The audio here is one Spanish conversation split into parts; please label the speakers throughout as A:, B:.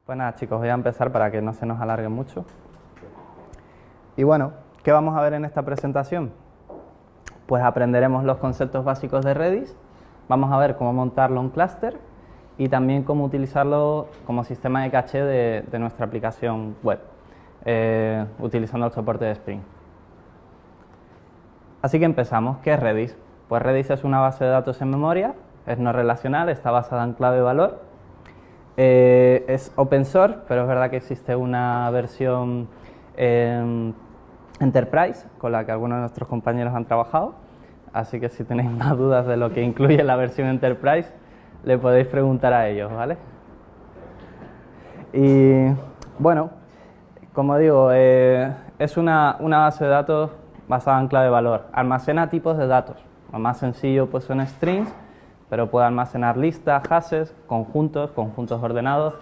A: Pues nada, chicos, voy a empezar para que no se nos alargue mucho. Y bueno, ¿qué vamos a ver en esta presentación? Pues aprenderemos los conceptos básicos de Redis, vamos a ver cómo montarlo en clúster y también cómo utilizarlo como sistema de caché de nuestra aplicación web, utilizando el soporte de Spring. Así que empezamos. ¿Qué es Redis? Pues Redis es una base de datos en memoria, es no relacional, está basada en clave-valor. Es open source, pero es verdad que existe una versión Enterprise con la que algunos de nuestros compañeros han trabajado, así que si tenéis más dudas de lo que incluye la versión Enterprise, le podéis preguntar a ellos, ¿vale? Y bueno, como digo, es una base de datos basada en clave-valor, almacena tipos de datos, lo más sencillo pues son strings, pero puede almacenar listas, hashes, conjuntos ordenados,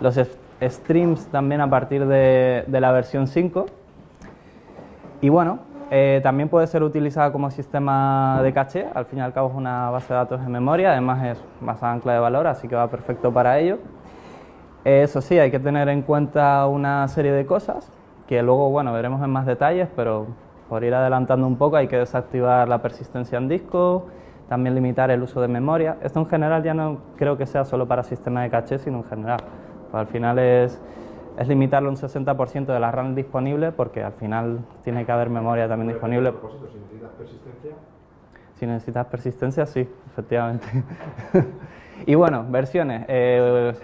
A: los streams también a partir de la versión 5. Y bueno, también puede ser utilizada como sistema de caché, al fin y al cabo es una base de datos en memoria, además es basada en clave-valor, así que va perfecto para ello. Eso sí, hay que tener en cuenta una serie de cosas, que luego bueno, veremos en más detalles, pero por ir adelantando un poco hay que desactivar la persistencia en disco, también limitar el uso de memoria. Esto en general ya no creo que sea solo para sistemas de caché, sino en general. Pues al final es limitarlo un 60% de la RAM disponible, porque al final tiene que haber memoria también disponible.
B: Si necesitas persistencia.
A: Si necesitas persistencia, sí, efectivamente. Y bueno, versiones.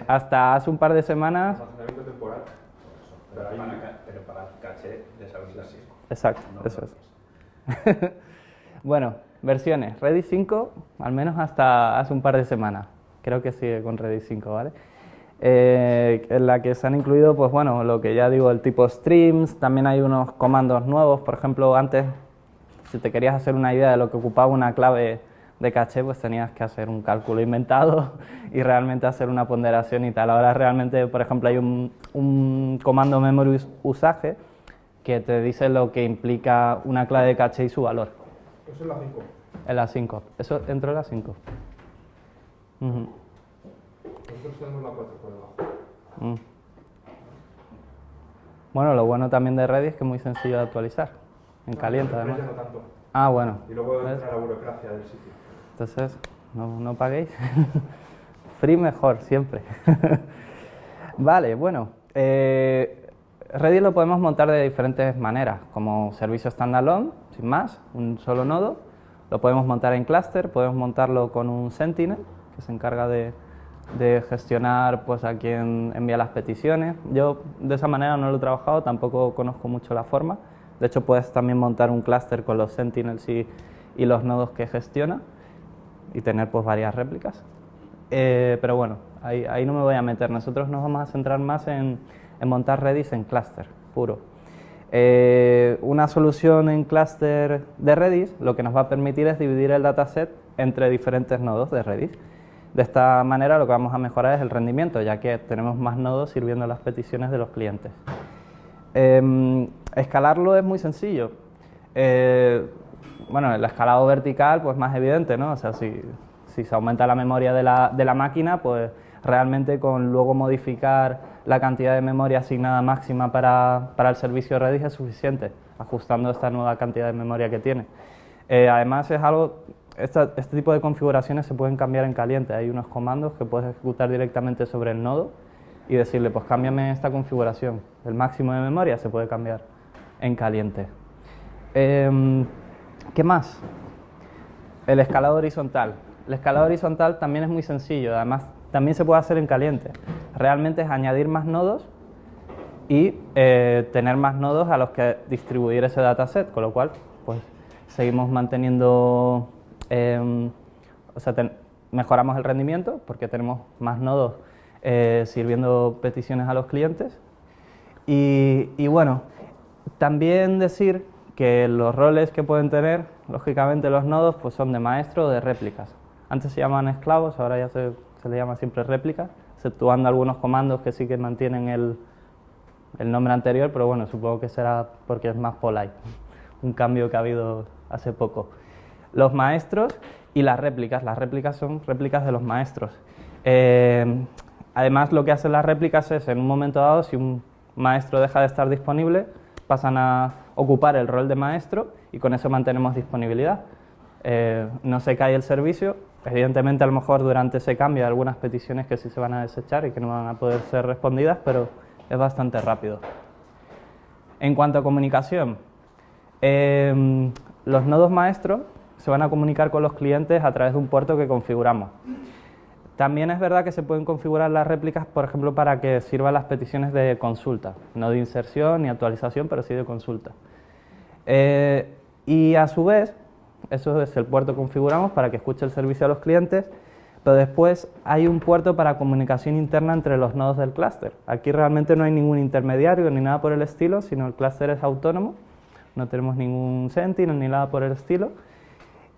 A: Hasta hace un par de semanas...
B: Almacenamiento temporal.
C: Pero para caché de esa versión sí.
A: Exacto, no, eso es. Bueno, versiones. Redis 5, al menos hasta hace un par de semanas. Creo que sigue con Redis 5, ¿vale? En la que se han incluido, pues bueno, lo que ya digo, el tipo streams, también hay unos comandos nuevos, por ejemplo, antes, si te querías hacer una idea de lo que ocupaba una clave de caché, pues tenías que hacer un cálculo inventado y realmente hacer una ponderación y tal. Ahora realmente, por ejemplo, hay un comando memory usage que te dice lo que implica una clave de caché y su valor.
B: Eso es la 5.
A: En la 5, eso entró en la 5.
B: Nosotros tenemos la 4 por debajo.
A: Bueno, lo bueno también de Redis es que es muy sencillo de actualizar, en caliente además.
B: No tanto.
A: Ah, bueno.
B: Y luego entra la burocracia del sitio.
A: Entonces, no paguéis. Free mejor, siempre. Vale, bueno. Redis lo podemos montar de diferentes maneras, como servicio standalone, sin más, un solo nodo. Lo podemos montar en clúster, podemos montarlo con un Sentinel, que se encarga de gestionar pues, a quien envía las peticiones. Yo de esa manera no lo he trabajado, tampoco conozco mucho la forma. De hecho, puedes también montar un clúster con los Sentinels y los nodos que gestiona y tener pues, varias réplicas. Pero bueno, ahí no me voy a meter. Nosotros nos vamos a centrar más en montar Redis en clúster puro. Una solución en clúster de Redis lo que nos va a permitir es dividir el dataset entre diferentes nodos de Redis. De esta manera lo que vamos a mejorar es el rendimiento, ya que tenemos más nodos sirviendo las peticiones de los clientes. Escalarlo es muy sencillo. Bueno, el escalado vertical pues más evidente, ¿no? O sea, si se aumenta la memoria de la máquina, pues realmente con luego modificar la cantidad de memoria asignada máxima para el servicio Redis es suficiente, ajustando esta nueva cantidad de memoria que tiene. Además es algo, este tipo de configuraciones se pueden cambiar en caliente, hay unos comandos que puedes ejecutar directamente sobre el nodo y decirle, pues cámbiame esta configuración, el máximo de memoria se puede cambiar en caliente. ¿Qué más? El escalado horizontal. El escalado horizontal también es muy sencillo, además también se puede hacer en caliente. Realmente es añadir más nodos y tener más nodos a los que distribuir ese dataset, con lo cual pues seguimos manteniendo, mejoramos el rendimiento porque tenemos más nodos sirviendo peticiones a los clientes. Y bueno, también decir que los roles que pueden tener, lógicamente los nodos, pues son de maestro o de réplicas. Antes se llamaban esclavos, ahora ya se le llama siempre réplica, exceptuando algunos comandos que sí que mantienen el nombre anterior, pero bueno, supongo que será porque es más polite, un cambio que ha habido hace poco. Los maestros y las réplicas son réplicas de los maestros. Además, lo que hacen las réplicas es, en un momento dado, si un maestro deja de estar disponible, pasan a ocupar el rol de maestro y con eso mantenemos disponibilidad. No se cae el servicio, evidentemente a lo mejor durante ese cambio hay algunas peticiones que sí se van a desechar y que no van a poder ser respondidas, pero es bastante rápido. En cuanto a comunicación, los nodos maestros se van a comunicar con los clientes a través de un puerto que configuramos. También es verdad que se pueden configurar las réplicas, por ejemplo, para que sirvan las peticiones de consulta, no de inserción ni actualización, pero sí de consulta. Y a su vez, eso es el puerto que configuramos para que escuche el servicio a los clientes, pero después hay un puerto para comunicación interna entre los nodos del clúster. Aquí realmente no hay ningún intermediario ni nada por el estilo, sino el clúster es autónomo, no tenemos ningún Sentinel ni nada por el estilo,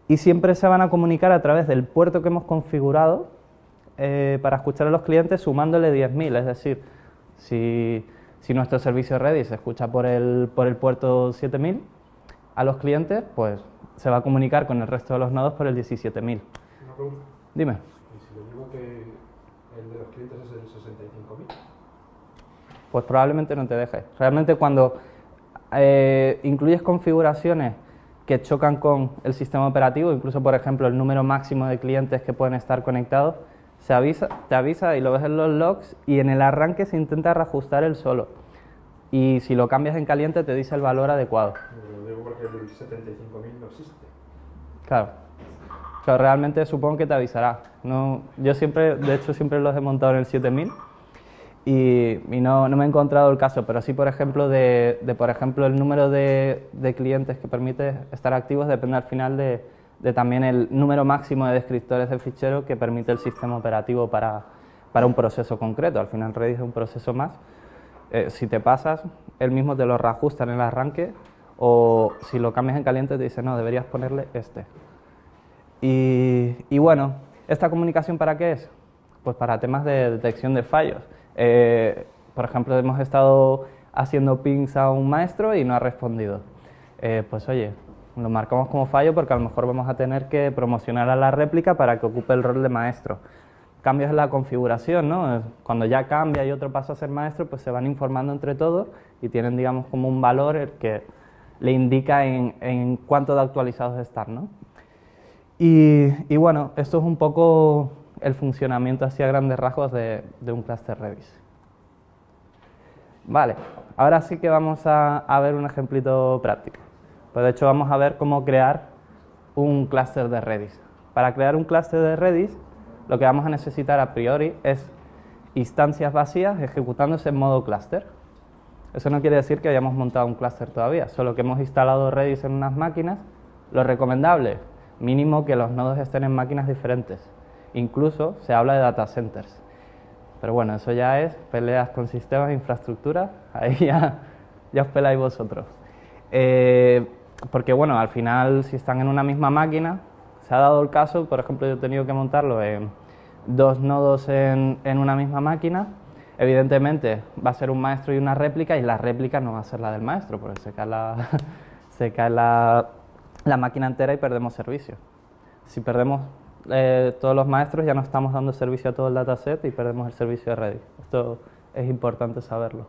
A: y siempre se van a comunicar a través del puerto que hemos configurado para escuchar a los clientes sumándole 10.000, es decir, si nuestro servicio Redis se escucha por el puerto 7.000 a los clientes, pues se va a comunicar con el resto de los nodos por el 17.000.
B: Una pregunta.
A: Dime.
B: ¿Y si le digo que el de los clientes es el 65.000?
A: Pues probablemente no te deje. Realmente cuando incluyes configuraciones que chocan con el sistema operativo, incluso por ejemplo el número máximo de clientes que pueden estar conectados, te avisa y lo ves en los logs y en el arranque se intenta reajustar el solo. Y si lo cambias en caliente te dice el valor adecuado.
B: Lo digo porque el 75.000 no existe.
A: Claro. Pero realmente supongo que te avisará. No, yo siempre, de hecho siempre los he montado en el 7000 y no me he encontrado el caso, pero sí por ejemplo por ejemplo el número de clientes que permite estar activos depende al final de también el número máximo de descriptores de fichero que permite el sistema operativo para un proceso concreto. Al final Redis es un proceso más. Si te pasas, él mismo te lo reajusta en el arranque, o si lo cambias en caliente te dice no, deberías ponerle este. Y bueno, ¿esta comunicación para qué es? Pues para temas de detección de fallos. Por ejemplo, hemos estado haciendo pings a un maestro y no ha respondido. Pues oye, lo marcamos como fallo porque a lo mejor vamos a tener que promocionar a la réplica para que ocupe el rol de maestro. Cambios en la configuración, ¿no? Cuando ya cambia y otro pasa a ser maestro, pues se van informando entre todos y tienen, digamos, como un valor el que le indica en cuánto de actualizados están, ¿no? Y bueno, esto es un poco el funcionamiento así a grandes rasgos de un clúster Redis. Vale, ahora sí que vamos a ver un ejemplito práctico. Pues de hecho vamos a ver cómo crear un clúster de Redis. Para crear un clúster de Redis, lo que vamos a necesitar a priori es instancias vacías ejecutándose en modo clúster. Eso no quiere decir que hayamos montado un clúster todavía, solo que hemos instalado Redis en unas máquinas. Lo recomendable, mínimo que los nodos estén en máquinas diferentes. Incluso se habla de data centers. Pero bueno, eso ya es peleas con sistemas de infraestructura, ahí ya os peláis vosotros. Porque bueno, al final si están en una misma máquina, se ha dado el caso, por ejemplo yo he tenido que montarlo en dos nodos en una misma máquina. Evidentemente va a ser un maestro y una réplica, y la réplica no va a ser la del maestro, porque se cae la máquina entera y perdemos servicio. Si perdemos todos los maestros ya no estamos dando servicio a todo el dataset y perdemos el servicio de Redis. Esto es importante saberlo.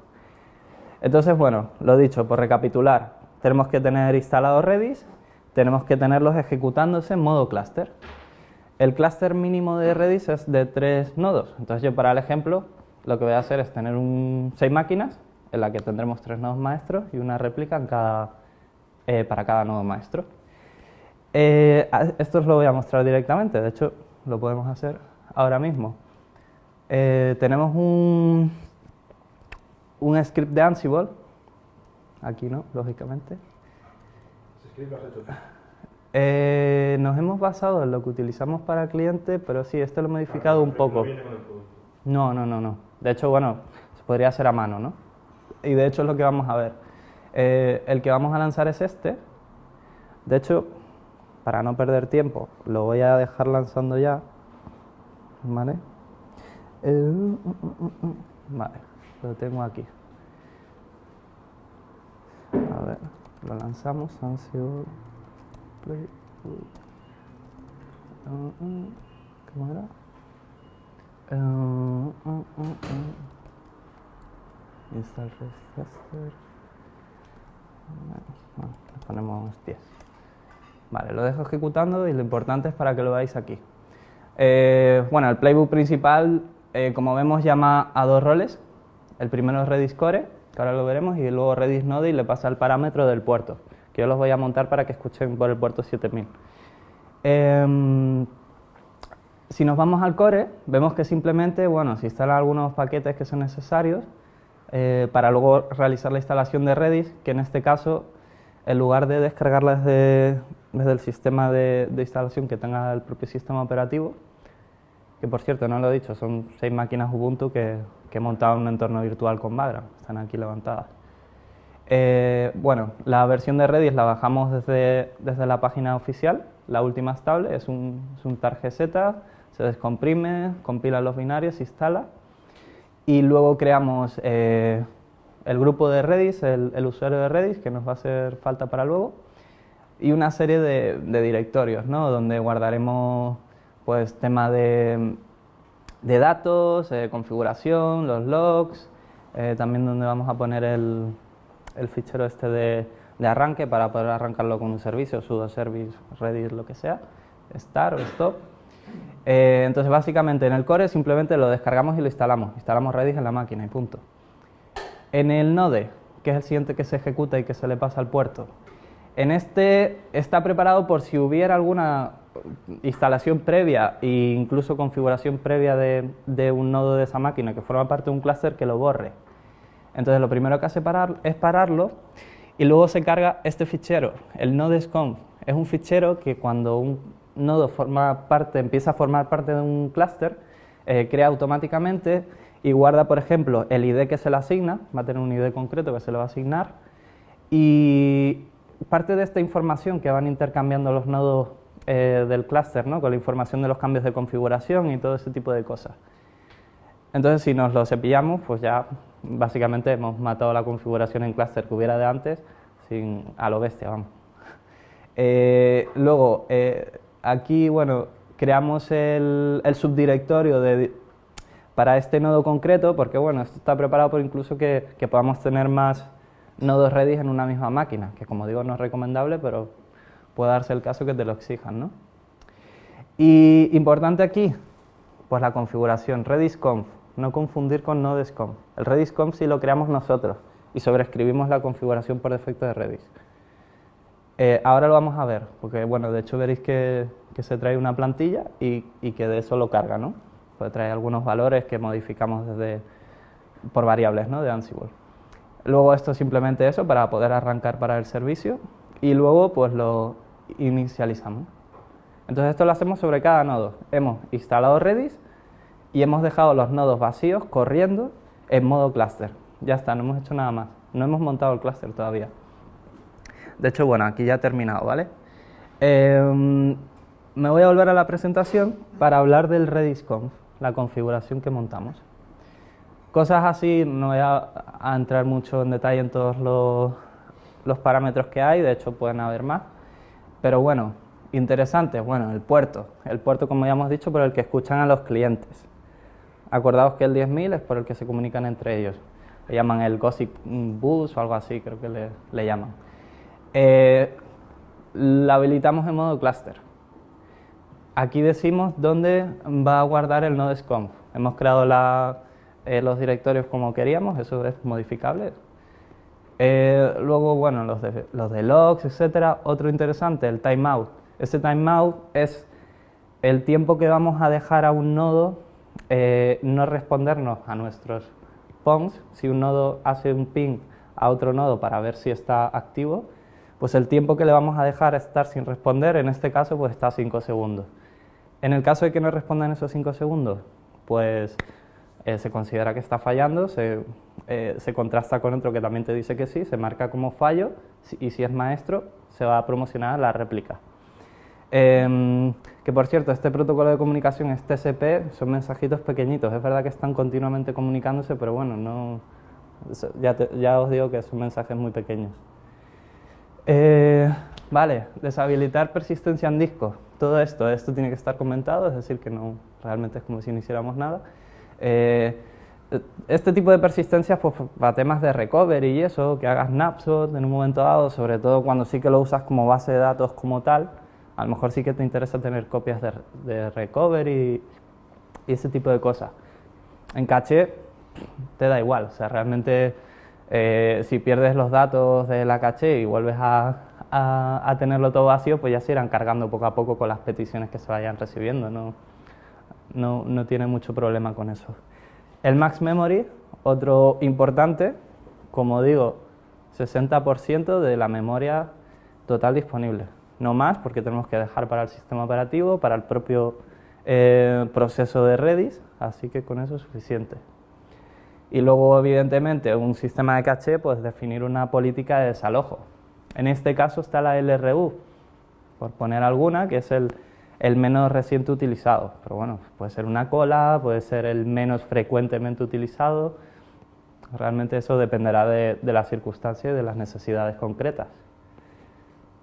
A: Entonces, bueno, lo dicho, por recapitular, tenemos que tener instalado Redis, tenemos que tenerlos ejecutándose en modo clúster. El clúster mínimo de Redis es de 3 nodos. Entonces yo para el ejemplo lo que voy a hacer es tener 6 máquinas en la que tendremos 3 nodos maestros y una réplica para cada nodo maestro. Esto os lo voy a mostrar directamente, de hecho lo podemos hacer ahora mismo. Tenemos un script de Ansible, aquí no, lógicamente.
B: ¿Ese script lo has hecho tú?
A: Nos hemos basado en lo que utilizamos para el cliente, pero sí, este lo he modificado un poco.
B: No viene con el producto.
A: No. De hecho, bueno, se podría hacer a mano, ¿no? Y de hecho es lo que vamos a ver. El que vamos a lanzar es este. De hecho, para no perder tiempo, lo voy a dejar lanzando ya. ¿Vale? Vale, lo tengo aquí. A ver, lo lanzamos. Ansible Play. ¿Cómo era? Install Redis cluster. Bueno, le ponemos 10. Vale, lo dejo ejecutando y lo importante es para que lo veáis aquí. Bueno, el playbook principal, como vemos, llama a dos roles. El primero es Redis Core, que ahora lo veremos, y luego Redis Node y le pasa el parámetro del puerto, que yo los voy a montar para que escuchen por el puerto 7000. Si nos vamos al core, vemos que simplemente, bueno, se instalan algunos paquetes que son necesarios para luego realizar la instalación de Redis, que en este caso, en lugar de descargarla desde el sistema de instalación que tenga el propio sistema operativo, que por cierto, no lo he dicho, son 6 máquinas Ubuntu que he montado en un entorno virtual con Vagrant, están aquí levantadas. Bueno, la versión de Redis la bajamos desde la página oficial, la última estable, es un tar.gz, se descomprime, compila los binarios, se instala y luego creamos el grupo de Redis, el usuario de Redis, que nos va a hacer falta para luego, y una serie de directorios, ¿no? Donde guardaremos pues tema de datos, configuración, los logs, también donde vamos a poner el fichero este de arranque para poder arrancarlo con un servicio, sudo service, Redis, lo que sea, start o stop. Entonces básicamente en el core simplemente lo descargamos y lo instalamos Redis en la máquina y punto. En el Node, que es el siguiente que se ejecuta y que se le pasa al puerto, en este está preparado por si hubiera alguna instalación previa e incluso configuración previa de un nodo de esa máquina que forma parte de un clúster, que lo borre. Entonces lo primero que hace es pararlo y luego se carga este fichero, el nodesconf. Es un fichero que cuando un nodo empieza a formar parte de un clúster, crea automáticamente y guarda, por ejemplo, el ID que se le asigna, va a tener un ID concreto que se le va a asignar, y parte de esta información que van intercambiando los nodos del clúster, ¿no? Con la información de los cambios de configuración y todo ese tipo de cosas. Entonces, si nos lo cepillamos, pues ya básicamente hemos matado la configuración en clúster que hubiera de antes, a lo bestia, vamos. Luego, aquí, bueno, creamos el subdirectorio para este nodo concreto, porque bueno, esto está preparado por incluso que podamos tener más nodos Redis en una misma máquina, que como digo no es recomendable, pero puede darse el caso que te lo exijan, ¿no? Y importante aquí, pues la configuración, redisconf, no confundir con nodesconf. El redisconf sí lo creamos nosotros y sobreescribimos la configuración por defecto de Redis. Ahora lo vamos a ver, porque bueno, de hecho veréis que se trae una plantilla y que de eso lo carga, ¿no? Pues trae algunos valores que modificamos por variables, ¿no? De Ansible. Luego esto es simplemente eso para poder arrancar para el servicio y luego pues lo inicializamos. Entonces esto lo hacemos sobre cada nodo. Hemos instalado Redis y hemos dejado los nodos vacíos corriendo en modo clúster. Ya está, no hemos hecho nada más. No hemos montado el clúster todavía. De hecho, bueno, aquí ya he terminado, ¿vale? Me voy a volver a la presentación para hablar del redisconf, la configuración que montamos. Cosas así, no voy a entrar mucho en detalle en todos los parámetros que hay, de hecho pueden haber más, pero bueno, interesante, bueno, el puerto como ya hemos dicho, por el que escuchan a los clientes. Acordaos que el 10.000 es por el que se comunican entre ellos, le llaman el Gossip Bus o algo así, creo que le llaman. La habilitamos en modo clúster. Aquí decimos dónde va a guardar el nodesconf. Hemos creado los directorios como queríamos, eso es modificable. Luego, bueno, los de logs, etcétera. Otro interesante, el timeout. Este timeout es el tiempo que vamos a dejar a un nodo no respondernos a nuestros pongs. Si un nodo hace un ping a otro nodo para ver si está activo, pues el tiempo que le vamos a dejar estar sin responder, en este caso, pues está a 5 segundos. En el caso de que no respondan esos 5 segundos, pues se considera que está fallando, se contrasta con otro que también te dice que sí, se marca como fallo y si es maestro se va a promocionar la réplica. Que por cierto, este protocolo de comunicación es TCP, son mensajitos pequeñitos, es verdad que están continuamente comunicándose, pero bueno, ya os digo que son mensajes muy pequeños. Vale, deshabilitar persistencia en disco. Todo esto tiene que estar comentado, es decir, que no realmente es como si no hiciéramos nada. Este tipo de persistencias, pues para temas de recovery y eso, que hagas snapshot en un momento dado, sobre todo cuando sí que lo usas como base de datos como tal, a lo mejor sí que te interesa tener copias de recovery y ese tipo de cosas. En caché te da igual, o sea, realmente si pierdes los datos de la caché y vuelves a tenerlo todo vacío, pues ya se irán cargando poco a poco con las peticiones que se vayan recibiendo, no tiene mucho problema con eso. El max memory, otro importante, como digo, 60% de la memoria total disponible. No más, porque tenemos que dejar para el sistema operativo, para el propio proceso de Redis, así que con eso es suficiente. Y luego, evidentemente, un sistema de caché, pues definir una política de desalojo. En este caso está la LRU, por poner alguna, que es el menos reciente utilizado, pero bueno, puede ser una cola, puede ser el menos frecuentemente utilizado, realmente eso dependerá de las circunstancias y de las necesidades concretas.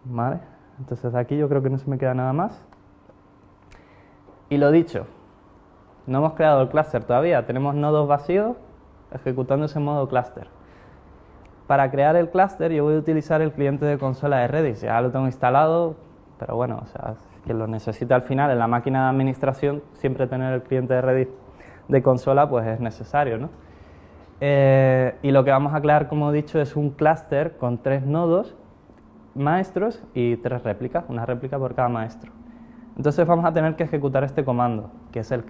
A: ¿Vale? Entonces aquí yo creo que no se me queda nada más. Y lo dicho, no hemos creado el clúster todavía, tenemos nodos vacíos ejecutándose en modo clúster. Para crear el clúster yo voy a utilizar el cliente de consola de Redis, ya lo tengo instalado, pero bueno, o sea, quien lo necesita al final en la máquina de administración, siempre tener el cliente de Redis de consola pues es necesario, ¿no? Y lo que vamos a crear, como he dicho, es un clúster con 3 nodos maestros y 3 réplicas, una réplica por cada maestro. Entonces vamos a tener que ejecutar este comando, que es el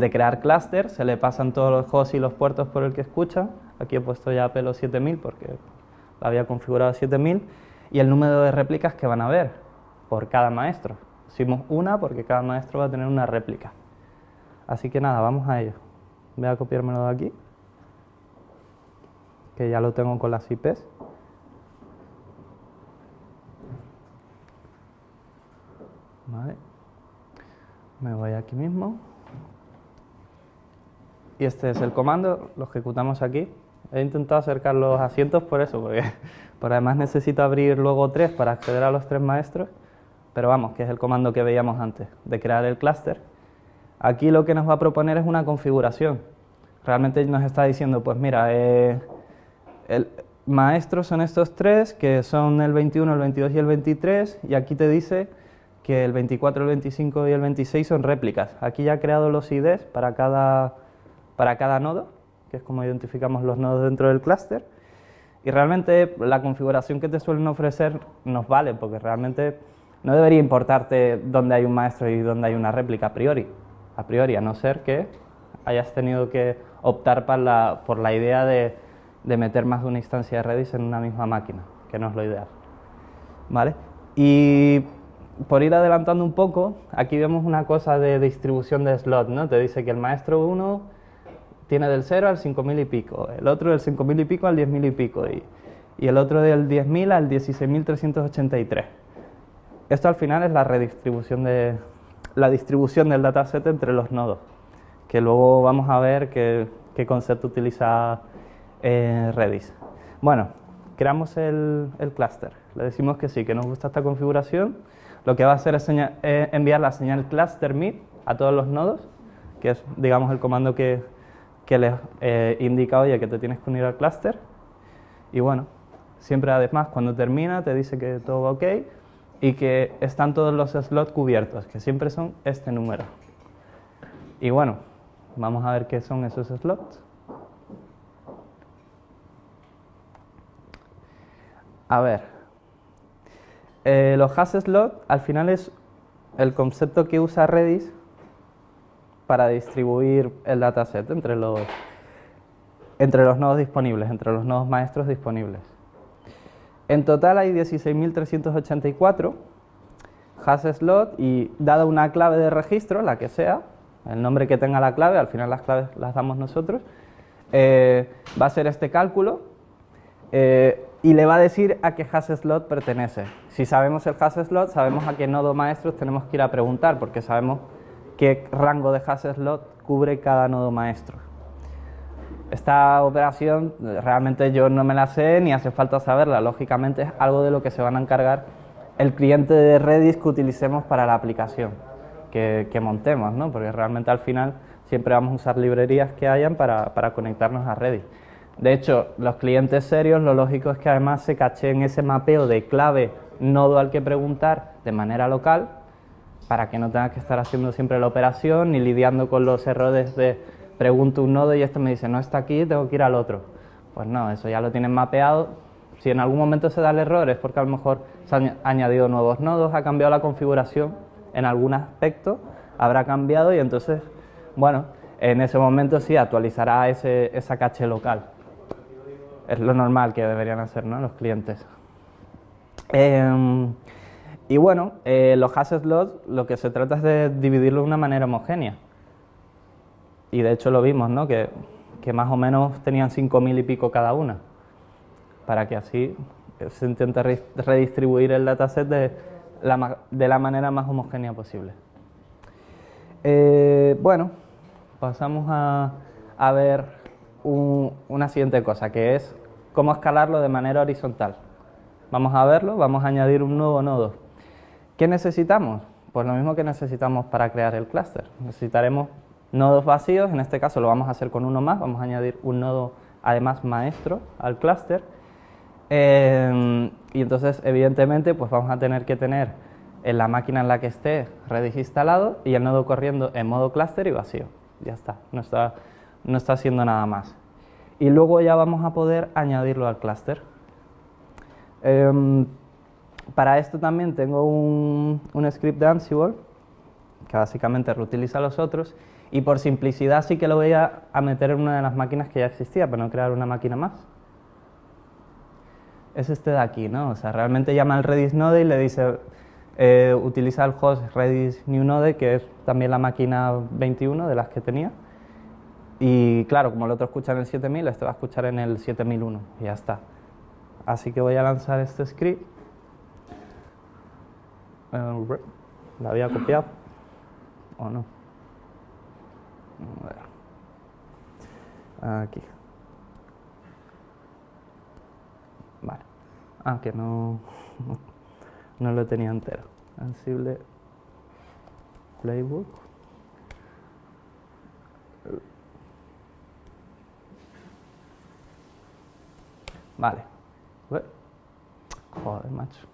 A: de crear clúster, se le pasan todos los hosts y los puertos por el que escucha. Aquí he puesto ya Pelo 7000 porque lo había configurado 7000, y el número de réplicas que van a haber por cada maestro. Pusimos una porque cada maestro va a tener una réplica. Así que nada, vamos a ello. Voy a copiármelo de aquí, que ya lo tengo con las IPs. Vale. Me voy aquí mismo. Y este es el comando, lo ejecutamos aquí. He intentado acercar los asientos por eso, porque además necesito abrir luego 3 para acceder a los 3 maestros, pero vamos, que es el comando que veíamos antes, de crear el clúster. Aquí lo que nos va a proponer es una configuración. Realmente nos está diciendo, pues mira, el maestros son estos 3, que son el 21, el 22 y el 23, y aquí te dice que el 24, el 25 y el 26 son réplicas. Aquí ya he creado los IDs para cada nodo, que es como identificamos los nodos dentro del clúster, y realmente la configuración que te suelen ofrecer nos vale, porque realmente no debería importarte dónde hay un maestro y dónde hay una réplica a priori, a no ser que hayas tenido que optar por la idea de meter más de una instancia de Redis en una misma máquina, que no es lo ideal. ¿Vale? Y por ir adelantando un poco, aquí vemos una cosa de distribución de slot, ¿no? Te dice que el maestro 1 tiene del 0 al 5000 y pico, el otro del 5000 y pico al 10000 y pico, y el otro del 10000 al 16383. Esto al final es la distribución del dataset entre los nodos, que luego vamos a ver qué concepto utiliza Redis. Bueno, creamos el clúster, le decimos que sí, que nos gusta esta configuración. Lo que va a hacer es enviar la señal cluster meet a todos los nodos, que es, digamos, el comando que les indica, oye, que te tienes que unir al clúster. Y bueno, siempre además cuando termina te dice que todo va ok y que están todos los slots cubiertos, que siempre son este número. Y bueno, vamos a ver qué son esos slots. A ver, los hash slot al final es el concepto que usa Redis para distribuir el dataset entre los nodos disponibles, entre los nodos maestros disponibles. En total hay 16.384 hash slot, y dada una clave de registro, la que sea, el nombre que tenga la clave, al final las claves las damos nosotros, va a ser este cálculo y le va a decir a qué hash slot pertenece. Si sabemos el hash slot, sabemos a qué nodo maestros tenemos que ir a preguntar, porque sabemos qué rango de hash slot cubre cada nodo maestro. Esta operación realmente yo no me la sé ni hace falta saberla, lógicamente es algo de lo que se van a encargar el cliente de Redis que utilicemos para la aplicación que montemos, ¿no? Porque realmente al final siempre vamos a usar librerías que hayan para conectarnos a Redis. De hecho, los clientes serios, lo lógico es que además se cacheen ese mapeo de clave nodo al que preguntar de manera local, para que no tengas que estar haciendo siempre la operación ni lidiando con los errores de pregunto un nodo y este me dice no está aquí, tengo que ir al otro. Pues no, eso ya lo tienen mapeado. Si en algún momento se da el error es porque a lo mejor se han añadido nuevos nodos, ha cambiado la configuración en algún aspecto, habrá cambiado y entonces, bueno, en ese momento sí actualizará esa caché local. Es lo normal que deberían hacer, ¿no?, los clientes. Y bueno, los hash slots lo que se trata es de dividirlo de una manera homogénea. Y de hecho lo vimos, ¿no?, que más o menos tenían 5.000 y pico cada una, para que así se intente redistribuir el dataset de la manera más homogénea posible. Bueno, pasamos a ver una siguiente cosa, que es cómo escalarlo de manera horizontal. Vamos a verlo, vamos a añadir un nuevo nodo. ¿Qué necesitamos? Pues lo mismo que necesitamos para crear el clúster. Necesitaremos nodos vacíos, en este caso lo vamos a hacer con uno más, vamos a añadir un nodo además maestro al clúster. Y entonces evidentemente pues vamos a tener que tener en la máquina en la que esté Redis instalado y el nodo corriendo en modo clúster y vacío. Ya está, no está haciendo nada más. Y luego ya vamos a poder añadirlo al clúster. Para esto también tengo un script de Ansible que básicamente reutiliza los otros y por simplicidad sí que lo voy a meter en una de las máquinas que ya existía para no crear una máquina más. Es este de aquí, ¿no? O sea, realmente llama al Redis Node y le dice utiliza el host Redis New Node, que es también la máquina 21 de las que tenía. Y claro, como el otro escucha en el 7000, este va a escuchar en el 7001 y ya está. Así que voy a lanzar este script. ¿La había copiado o no? A ver. Aquí. Vale. Que no lo tenía entero. Ansible Playbook. Vale. Joder, macho.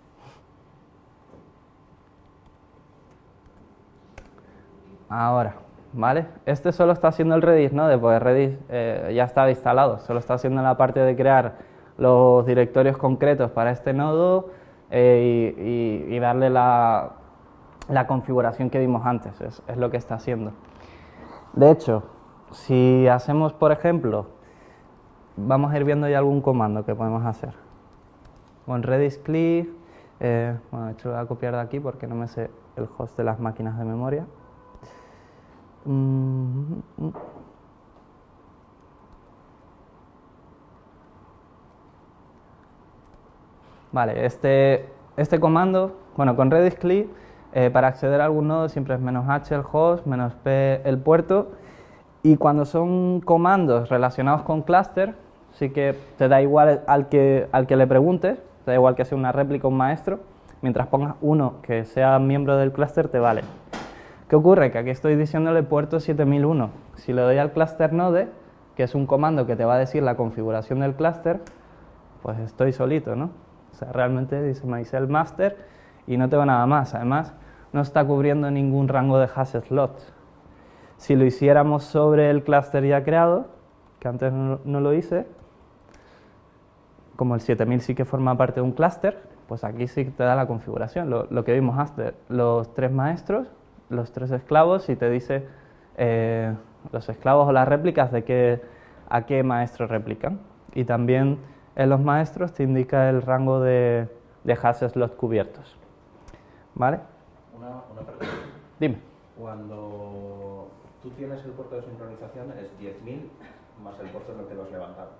A: Ahora, ¿vale? Este solo está haciendo el Redis, ¿no? Porque Redis ya estaba instalado, solo está haciendo la parte de crear los directorios concretos para este nodo y darle la configuración que vimos antes, es lo que está haciendo. De hecho, si hacemos, por ejemplo, vamos a ir viendo ya algún comando que podemos hacer. Con Redis clear, bueno, de hecho lo voy a copiar de aquí porque no me sé el host de las máquinas de memoria. Vale, este comando, bueno, con Redis clear, para acceder a algún nodo siempre es -h el host, -p el puerto, y cuando son comandos relacionados con cluster, sí que te da igual al que le preguntes, te da igual que sea una réplica o un maestro, mientras pongas uno que sea miembro del clúster te vale. ¿Qué ocurre? Que aquí estoy diciéndole puerto 7001. Si le doy al cluster node, que es un comando que te va a decir la configuración del clúster, pues estoy solito, ¿no? O sea, realmente dice myself master y no tengo nada más. Además, no está cubriendo ningún rango de hash slots. Si lo hiciéramos sobre el clúster ya creado, que antes no lo hice, como el 7000 sí que forma parte de un clúster, pues aquí sí te da la configuración, lo que vimos antes, los 3 maestros, los 3 esclavos y te dice los esclavos o las réplicas de a qué maestro replican. Y también en los maestros te indica el rango de hash slot cubiertos. ¿Vale?
C: Una pregunta.
A: Dime.
C: Cuando tú tienes el puerto de sincronización es 10.000 más el puerto en el que lo has levantado.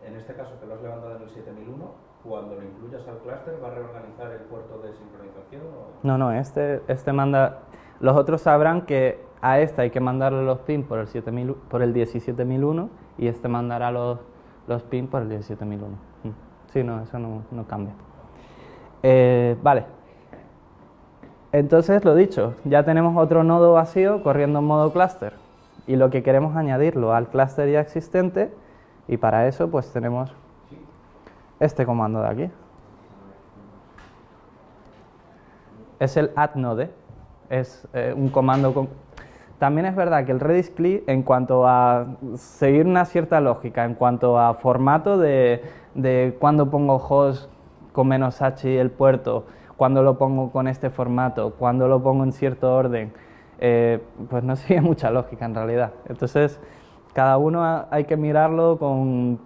C: En este caso que lo has levantado en el 7001, cuando lo incluyas al clúster, ¿va a reorganizar el puerto de sincronización? ¿O?
A: No, este manda... Los otros sabrán que a este hay que mandarle los pins por el 17001 y este mandará los pins por el 17001. Sí, no, eso no cambia. Vale. Entonces, lo dicho, ya tenemos otro nodo vacío corriendo en modo clúster. y lo que queremos es añadirlo al clúster ya existente, y para eso pues tenemos este comando de aquí. Es el add node, es un comando con... También es verdad que el Redis CLI, en cuanto a seguir una cierta lógica, en cuanto a formato de cuándo pongo host con -h y el puerto, cuándo lo pongo con este formato, cuándo lo pongo en cierto orden, pues no sigue mucha lógica en realidad. Entonces, cada uno hay que mirarlo con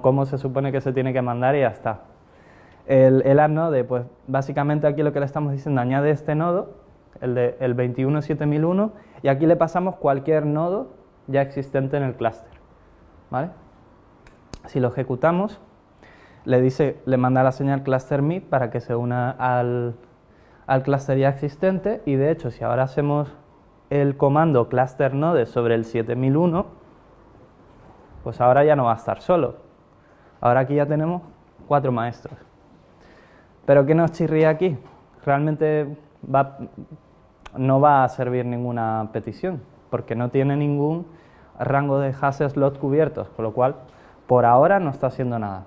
A: cómo se supone que se tiene que mandar y ya está. El add node, pues básicamente aquí lo que le estamos diciendo, añade este nodo, el 21.7001, y aquí le pasamos cualquier nodo ya existente en el clúster, ¿vale? Si lo ejecutamos, le manda la señal cluster meet para que se una al clúster ya existente, y de hecho si ahora hacemos el comando cluster node sobre el 7001, pues ahora ya no va a estar solo. Ahora aquí ya tenemos 4 maestros. ¿Pero qué nos chirría aquí? Realmente no va a servir ninguna petición, porque no tiene ningún rango de hash slot cubiertos, con lo cual por ahora no está haciendo nada.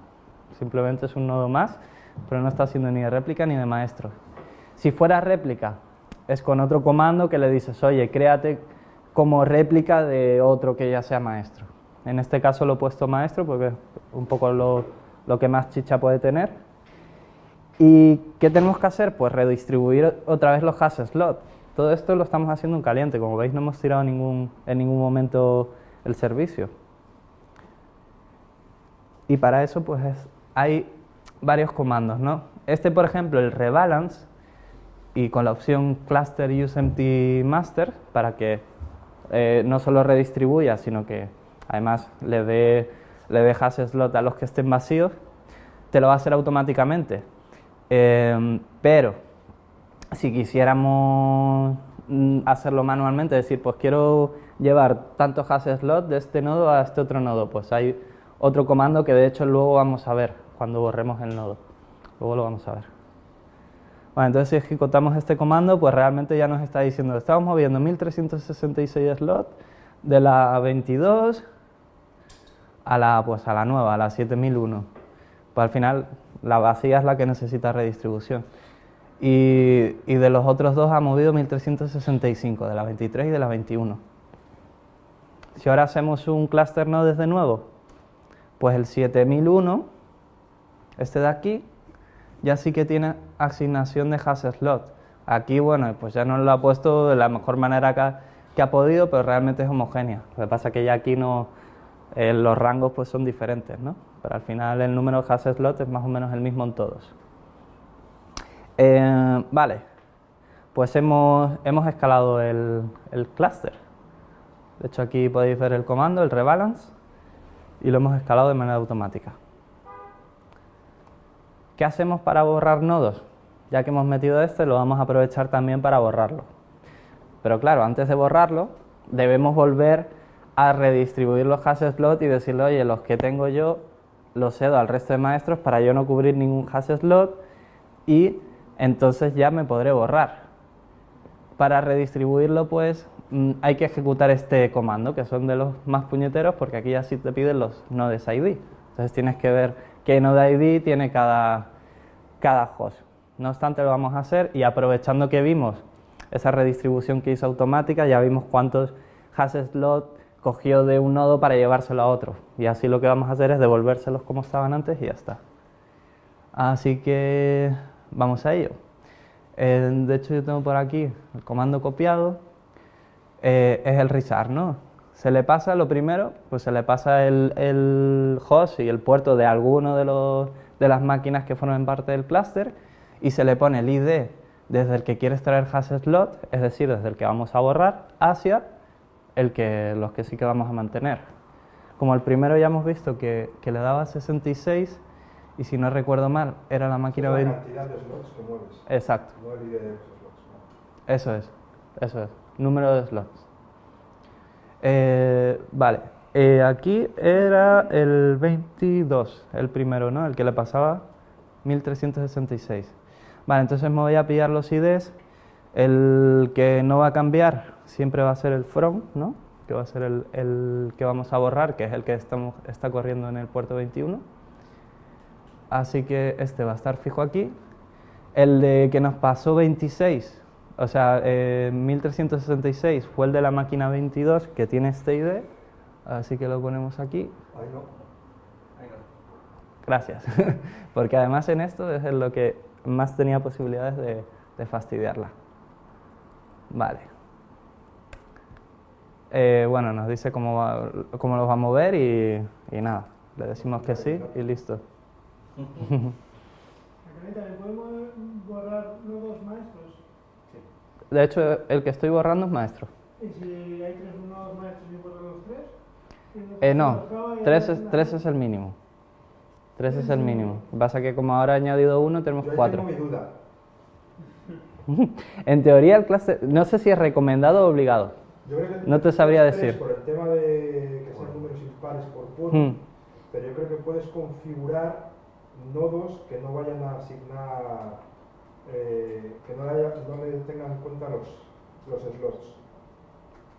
A: Simplemente es un nodo más, pero no está haciendo ni de réplica ni de maestro. Si fuera réplica, es con otro comando que le dices, oye, créate como réplica de otro que ya sea maestro. En este caso lo he puesto maestro porque es un poco lo que más chicha puede tener. ¿Y qué tenemos que hacer? Pues redistribuir otra vez los hash slot. Todo esto lo estamos haciendo en caliente. Como veis, no hemos tirado en ningún momento el servicio. Y para eso pues hay varios comandos, ¿no? Este, por ejemplo, el rebalance, y con la opción cluster useMP master, para que no solo redistribuya, sino que además le dé hash slot a los que estén vacíos, te lo va a hacer automáticamente. Pero si quisiéramos hacerlo manualmente, es decir, pues quiero llevar tantos hash slot de este nodo a este otro nodo, pues hay otro comando que de hecho luego vamos a ver cuando borremos el nodo. Luego lo vamos a ver. Bueno, entonces si ejecutamos este comando, pues realmente ya nos está diciendo, estamos moviendo 1366 slots de la 22 a la nueva, a la 7001. Pues al final la vacía es la que necesita redistribución. Y de los otros dos ha movido 1365, de la 23 y de la 21. Si ahora hacemos un cluster node desde nuevo, pues el 7001, este de aquí, ya sí que tiene asignación de hash slot. Aquí, bueno, pues ya nos lo ha puesto de la mejor manera que ha podido, pero realmente es homogénea. Lo que pasa es que ya aquí no, los rangos pues son diferentes, ¿no? Pero al final el número de hash slot es más o menos el mismo en todos. Vale, pues hemos escalado el clúster. De hecho aquí podéis ver el comando, el rebalance, y lo hemos escalado de manera automática. ¿Qué hacemos para borrar nodos? Ya que hemos metido este, lo vamos a aprovechar también para borrarlo. Pero claro, antes de borrarlo, debemos volver a redistribuir los hash slot y decirle, oye, los que tengo yo los cedo al resto de maestros para yo no cubrir ningún hash slot, y entonces ya me podré borrar. Para redistribuirlo, pues hay que ejecutar este comando, que son de los más puñeteros, porque aquí ya sí te piden los nodes ID. Entonces tienes que ver qué node ID tiene cada host. No obstante, lo vamos a hacer, y aprovechando que vimos esa redistribución que hizo automática, ya vimos cuántos hash slot cogió de un nodo para llevárselo a otro. Y así lo que vamos a hacer es devolvérselos como estaban antes y ya está. Así que vamos a ello. De hecho, yo tengo por aquí el comando copiado, es el resart, ¿no? Se le pasa lo primero, pues se le pasa el host y el puerto de alguno de las máquinas que forman parte del clúster, y se le pone el ID desde el que quieres traer hash slot, es decir, desde el que vamos a borrar, hacia los que sí que vamos a mantener. Como el primero ya hemos visto que le daba 66, y si no recuerdo mal, era la máquina...
B: Es la cantidad de slots que mueves.
A: Exacto.
B: No el ID de esos slots. ¿No?
A: Eso es, número de slots. Vale, aquí era el 22, el primero, ¿no? El que le pasaba 1366. Vale, entonces me voy a pillar los IDs. El que no va a cambiar siempre va a ser el from, ¿no? que va a ser el que vamos a borrar, que es el que está corriendo en el puerto 21. Así que este va a estar fijo aquí. El de que nos pasó 26, o sea, 1366 fue el de la máquina 22 que tiene este ID, así que lo ponemos aquí.
B: Ahí no.
A: Gracias, porque además en esto es en lo que más tenía posibilidades de fastidiarla. Vale. Bueno, nos dice cómo lo va a mover y nada, le decimos que sí y listo.
D: ¿Le podemos borrar nodos maestros?
A: De hecho, el que estoy borrando es maestro.
D: ¿Y si hay 3 nodos maestros y borran los 3?
A: No, 3 es el mínimo. 3 es el mínimo. Pasa que como ahora he añadido uno, tenemos
B: Yo ahí
A: 4.
B: tengo mi duda.
A: En teoría el cluster, no sé si es recomendado o obligado.
B: Yo creo que
A: No te sabría
B: tres
A: decir.
B: Por el tema de que sean números impares por puerto, pero yo creo que puedes configurar nodos que no vayan a asignar, que no le tengan en cuenta los slots.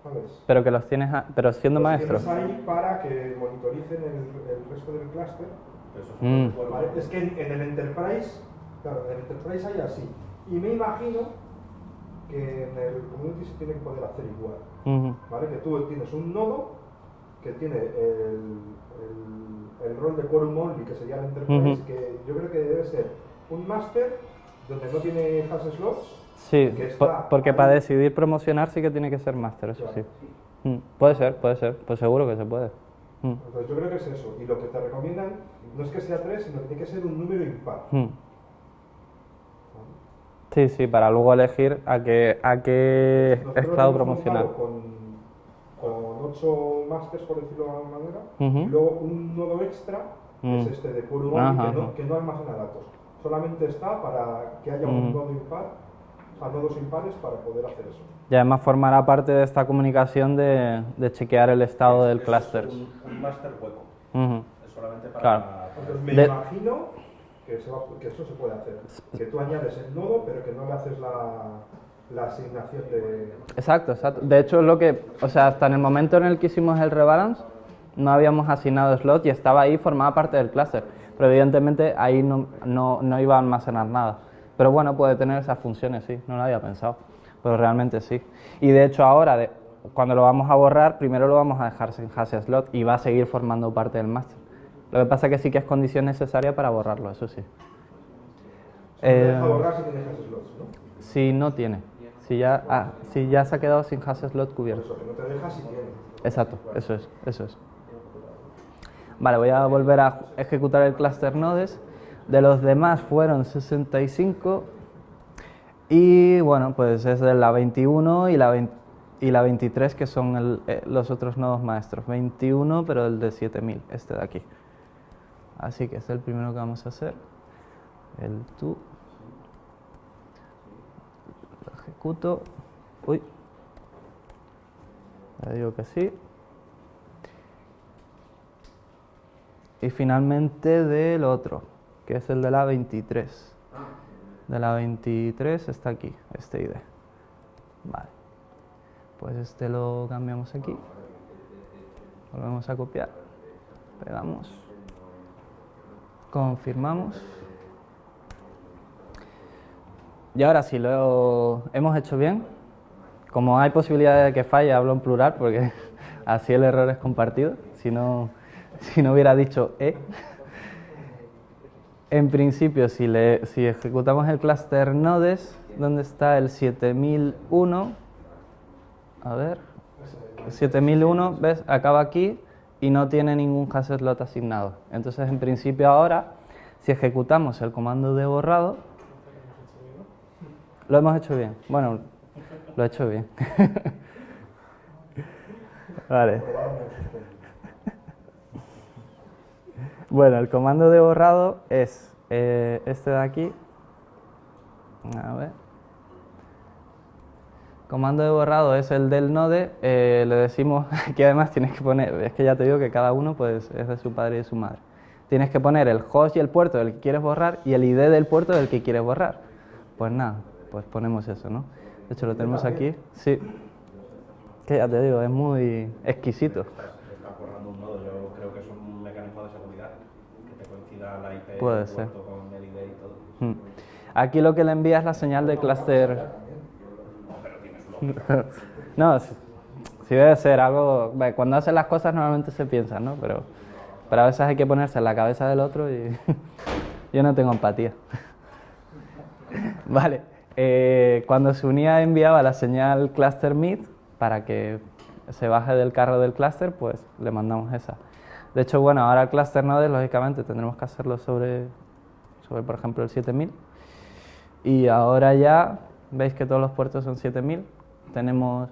B: ¿Sabes?
A: Pero que los tienes, pero siendo
B: Los
A: maestro.
B: tienes ahí para que monitoricen el resto del clúster. ¿Vale? Es que en el Enterprise, claro, en el Enterprise hay así. Y me imagino que en el Community se tiene que poder hacer igual. ¿Vale? Que tú tienes un nodo que tiene el rol de quorum only, que sería el Enterprise, que yo creo que debe ser un master donde no tiene hash slots.
A: Sí,
B: que está
A: porque
B: ahí.
A: para decidir promocionar sí que tiene que ser máster, eso
B: Claro.
A: sí. Puede ser, pues seguro que se puede.
B: Entonces yo creo que es eso. Y lo que te recomiendan no es que sea 3, sino que tiene que ser un número impar. ¿Vale?
A: Sí, para luego elegir a qué
B: Nosotros
A: esclavo
B: lo hemos
A: promocionar.
B: montado con 8 masters, por decirlo de alguna manera,
A: Ujú.
B: y luego un nodo extra, que es este de quorum only,
A: Ajá,
B: que no almacena datos. Solamente está para que haya un nodo impar, o sea, nodos impares para poder hacer eso.
A: Y además formará parte de esta comunicación de chequear el estado del clúster.
C: Es un máster hueco.
A: Ujú.
C: Es solamente para...
A: Claro.
B: Entonces me
A: De-
B: imagino que eso se puede hacer. Que tú añades el nodo, pero que no le haces la asignación de...
A: Exacto. De hecho, es lo que, o sea, hasta en el momento en el que hicimos el rebalance, no habíamos asignado slot y estaba ahí, formaba parte del clúster. Pero evidentemente ahí no iba a almacenar nada. Pero bueno, puede tener esas funciones, sí, no lo había pensado. Pero realmente sí. Y de hecho ahora, cuando lo vamos a borrar, primero lo vamos a dejar sin hash slot y va a seguir formando parte del master. Lo que pasa es que sí que es condición necesaria para borrarlo, eso sí.
B: No te deja borrar si tienes hash slots, ¿no?
A: Si no tiene. Si ya se ha quedado sin hash slot
B: Por
A: cubierto.
B: eso, que no te deja si tiene.
A: Exacto, eso es. Vale, voy a volver a ejecutar el cluster nodes. De los demás fueron 65 y bueno, pues es de la 21 y la 23 que son los otros nodos maestros. 21 pero el de 7000, este de aquí. Así que este es el primero que vamos a hacer. El to. Lo ejecuto. Uy. Le digo que sí. Y finalmente del otro, que es el de la 23. De la 23 está aquí, este ID. Vale. Pues este lo cambiamos aquí. Volvemos a copiar. Pegamos. Confirmamos. Y ahora sí, lo hemos hecho bien. Como hay posibilidad de que falle, hablo en plural porque así el error es compartido. Si no hubiera dicho E. En principio, si ejecutamos el cluster nodes, ¿dónde está el 7001? A ver, 7001, ¿ves? Acaba aquí y no tiene ningún hash slot asignado. Entonces, en principio ahora, si ejecutamos el comando de borrado, lo hemos hecho bien. Bueno, lo he hecho bien. Vale. Bueno, el comando de borrado es este de aquí. A ver. Comando de borrado es el del node. Le decimos que además tienes que poner, es que ya te digo que cada uno pues es de su padre y de su madre. Tienes que poner el host y el puerto del que quieres borrar y el ID del puerto del que quieres borrar. Pues nada, pues ponemos eso, ¿no? De hecho lo tenemos aquí. Sí. Que ya te digo, es muy exquisito.
C: Estás borrando un nodo. Yo creo que es un mecanismo de seguridad que te coincida la IP
A: Puede
C: del
A: ser.
C: puerto con el ID y todo.
A: Aquí lo que le envía es la señal de clúster.
C: Pero tiene su lógica.
A: No, sí debe ser algo. Cuando hacen las cosas normalmente se piensan, ¿no? Pero a veces hay que ponerse en la cabeza del otro y yo no tengo empatía. Vale. Cuando se unía enviaba la señal cluster mid para que se baje del carro del clúster, pues le mandamos esa. De hecho, bueno, ahora el cluster node, lógicamente, tendremos que hacerlo sobre por ejemplo, el 7000. Y ahora ya, veis que todos los puertos son 7000. Tenemos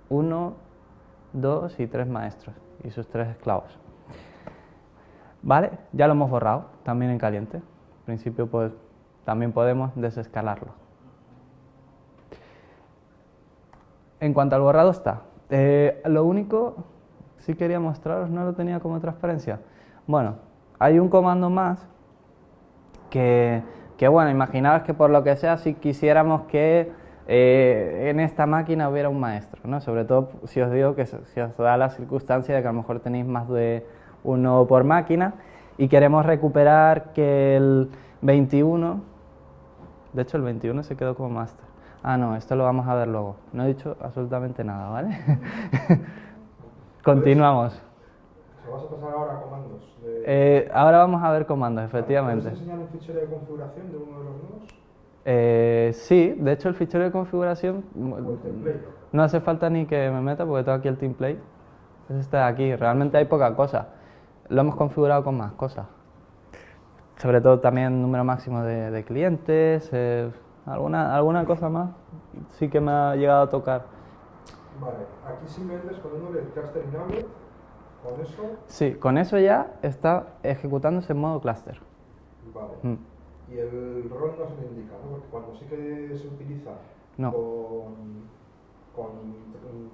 A: 1, 2 y 3 maestros y sus 3 esclavos. Vale, ya lo hemos borrado, también en caliente. En principio, pues, también podemos desescalarlo. En cuanto al borrado está. Lo único, sí quería mostraros, no lo tenía como transparencia. Bueno, hay un comando más que bueno, imaginaos que por lo que sea, si quisiéramos que en esta máquina hubiera un maestro, ¿no? Sobre todo si os digo que si os da la circunstancia de que a lo mejor tenéis más de uno por máquina y queremos recuperar que el 21, de hecho el 21 se quedó como master. Ah, no, esto lo vamos a ver luego. No he dicho absolutamente nada, ¿vale? Continuamos.
B: ¿Se vas a pasar ahora a comandos?
A: Ahora vamos a ver comandos, efectivamente.
B: ¿Puedes enseñar un fichero de configuración de uno de los nodos?
A: Sí, de hecho el fichero de configuración
B: ¿O el template?
A: no hace falta ni que me meta porque tengo aquí el template. Es este de aquí, realmente hay poca cosa. Lo hemos configurado con más cosas. Sobre todo también número máximo de clientes, alguna cosa más sí que me ha llegado a tocar.
B: Vale, aquí simplemente es con uno del cluster enable, con eso.
A: Sí, con eso ya está ejecutándose en modo cluster.
B: Vale. Y el rol no se le indica, ¿no? Porque cuando sí que se utiliza
A: No.
B: con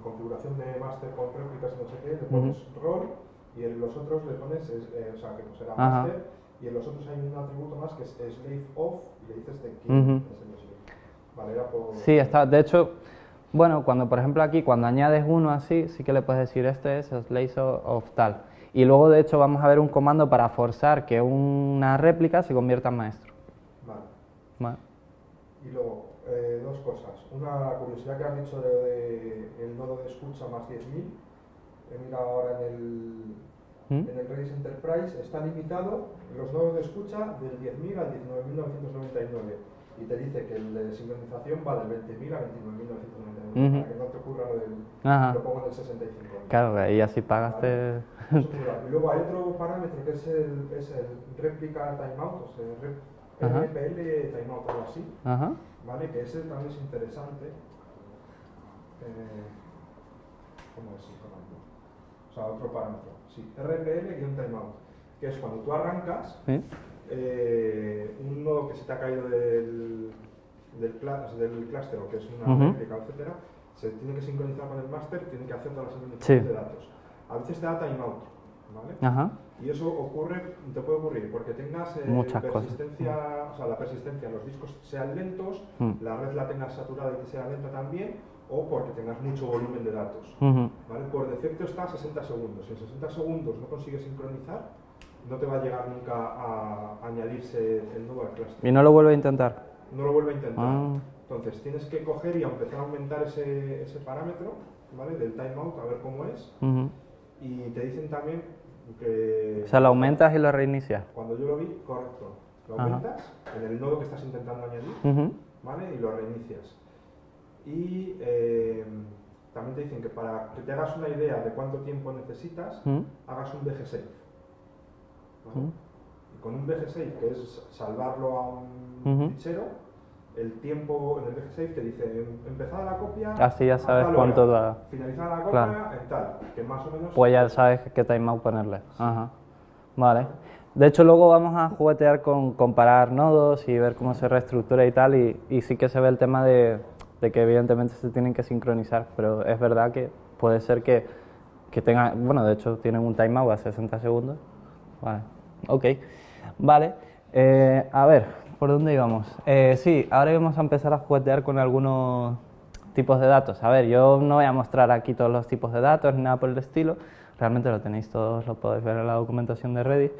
B: configuración de master con réplicas y no sé qué, le pones rol y en los otros le pones, o sea, que será master, y en los otros hay un atributo más que es slave of y le dices de quién es el slave. Vale, era por...
A: Sí, está, de hecho, bueno, cuando por ejemplo aquí, cuando añades uno así, sí que le puedes decir este es slave of tal. Y luego de hecho vamos a ver un comando para forzar que una réplica se convierta en maestro. Vale.
B: Y luego, dos cosas. Una, la curiosidad que has dicho de el nodo de escucha más 10.000. He mirado ahora en el Redis Enterprise, está limitado los nodos de escucha del 10.000 al 19.999. Y te dice que el de sincronización va del 20.000 a 29.999. Para que no te ocurra lo del... Lo pongo en el 65.
A: Claro, y así pagaste...
B: Vale. Y luego hay otro parámetro que es el réplica timeout, o sea, RPL timeout o algo así. Vale, que ese también es interesante. ¿Cómo es el comando? O sea, otro parámetro. Sí, RPL-timeout, que es cuando tú arrancas, un nodo que se te ha caído del clúster o que es una réplica, etcétera, se tiene que sincronizar con el master, tiene que hacer todas las sincronizaciones de datos. A veces te da timeout, ¿vale? Y eso te puede ocurrir porque tengas persistencia, o sea, la persistencia, los discos sean lentos, la red la tengas saturada y que sea lenta también, o porque tengas mucho volumen de datos. ¿Vale? Por defecto está a 60 segundos. Si en 60 segundos no consigues sincronizar, no te va a llegar nunca a añadirse el nodo al cluster.
A: ¿Y no lo vuelve a intentar?
B: No lo vuelve a intentar. Entonces tienes que coger y empezar a aumentar ese parámetro, ¿vale? Del timeout, a ver cómo es. Y te dicen también que...
A: O sea, lo aumentas y lo reinicias.
B: Cuando yo lo vi, correcto. Lo aumentas en el nodo que estás intentando añadir, ¿vale? Y lo reinicias. Y también te dicen que para que te hagas una idea de cuánto tiempo necesitas, hagas un BGSave. ¿Vale? Y con un BGSave, que es salvarlo a un fichero, el tiempo en el BGSave te dice empezada la copia,
A: así ya sabes cuánto da.
B: Finalizada la copia, en tal, que más o menos...
A: Pues ya sabes qué timeout ponerle. Vale. De hecho, luego vamos a juguetear con comparar nodos y ver cómo se reestructura y tal, y sí que se ve el tema de que evidentemente se tienen que sincronizar, pero es verdad que puede ser que tenga, bueno, de hecho tienen un timeout a 60 segundos. Vale, ok. Vale, a ver, ¿por dónde íbamos? Sí, ahora vamos a empezar a juguetear con algunos tipos de datos. A ver, yo no voy a mostrar aquí todos los tipos de datos ni nada por el estilo, realmente lo tenéis todos, lo podéis ver en la documentación de Redis.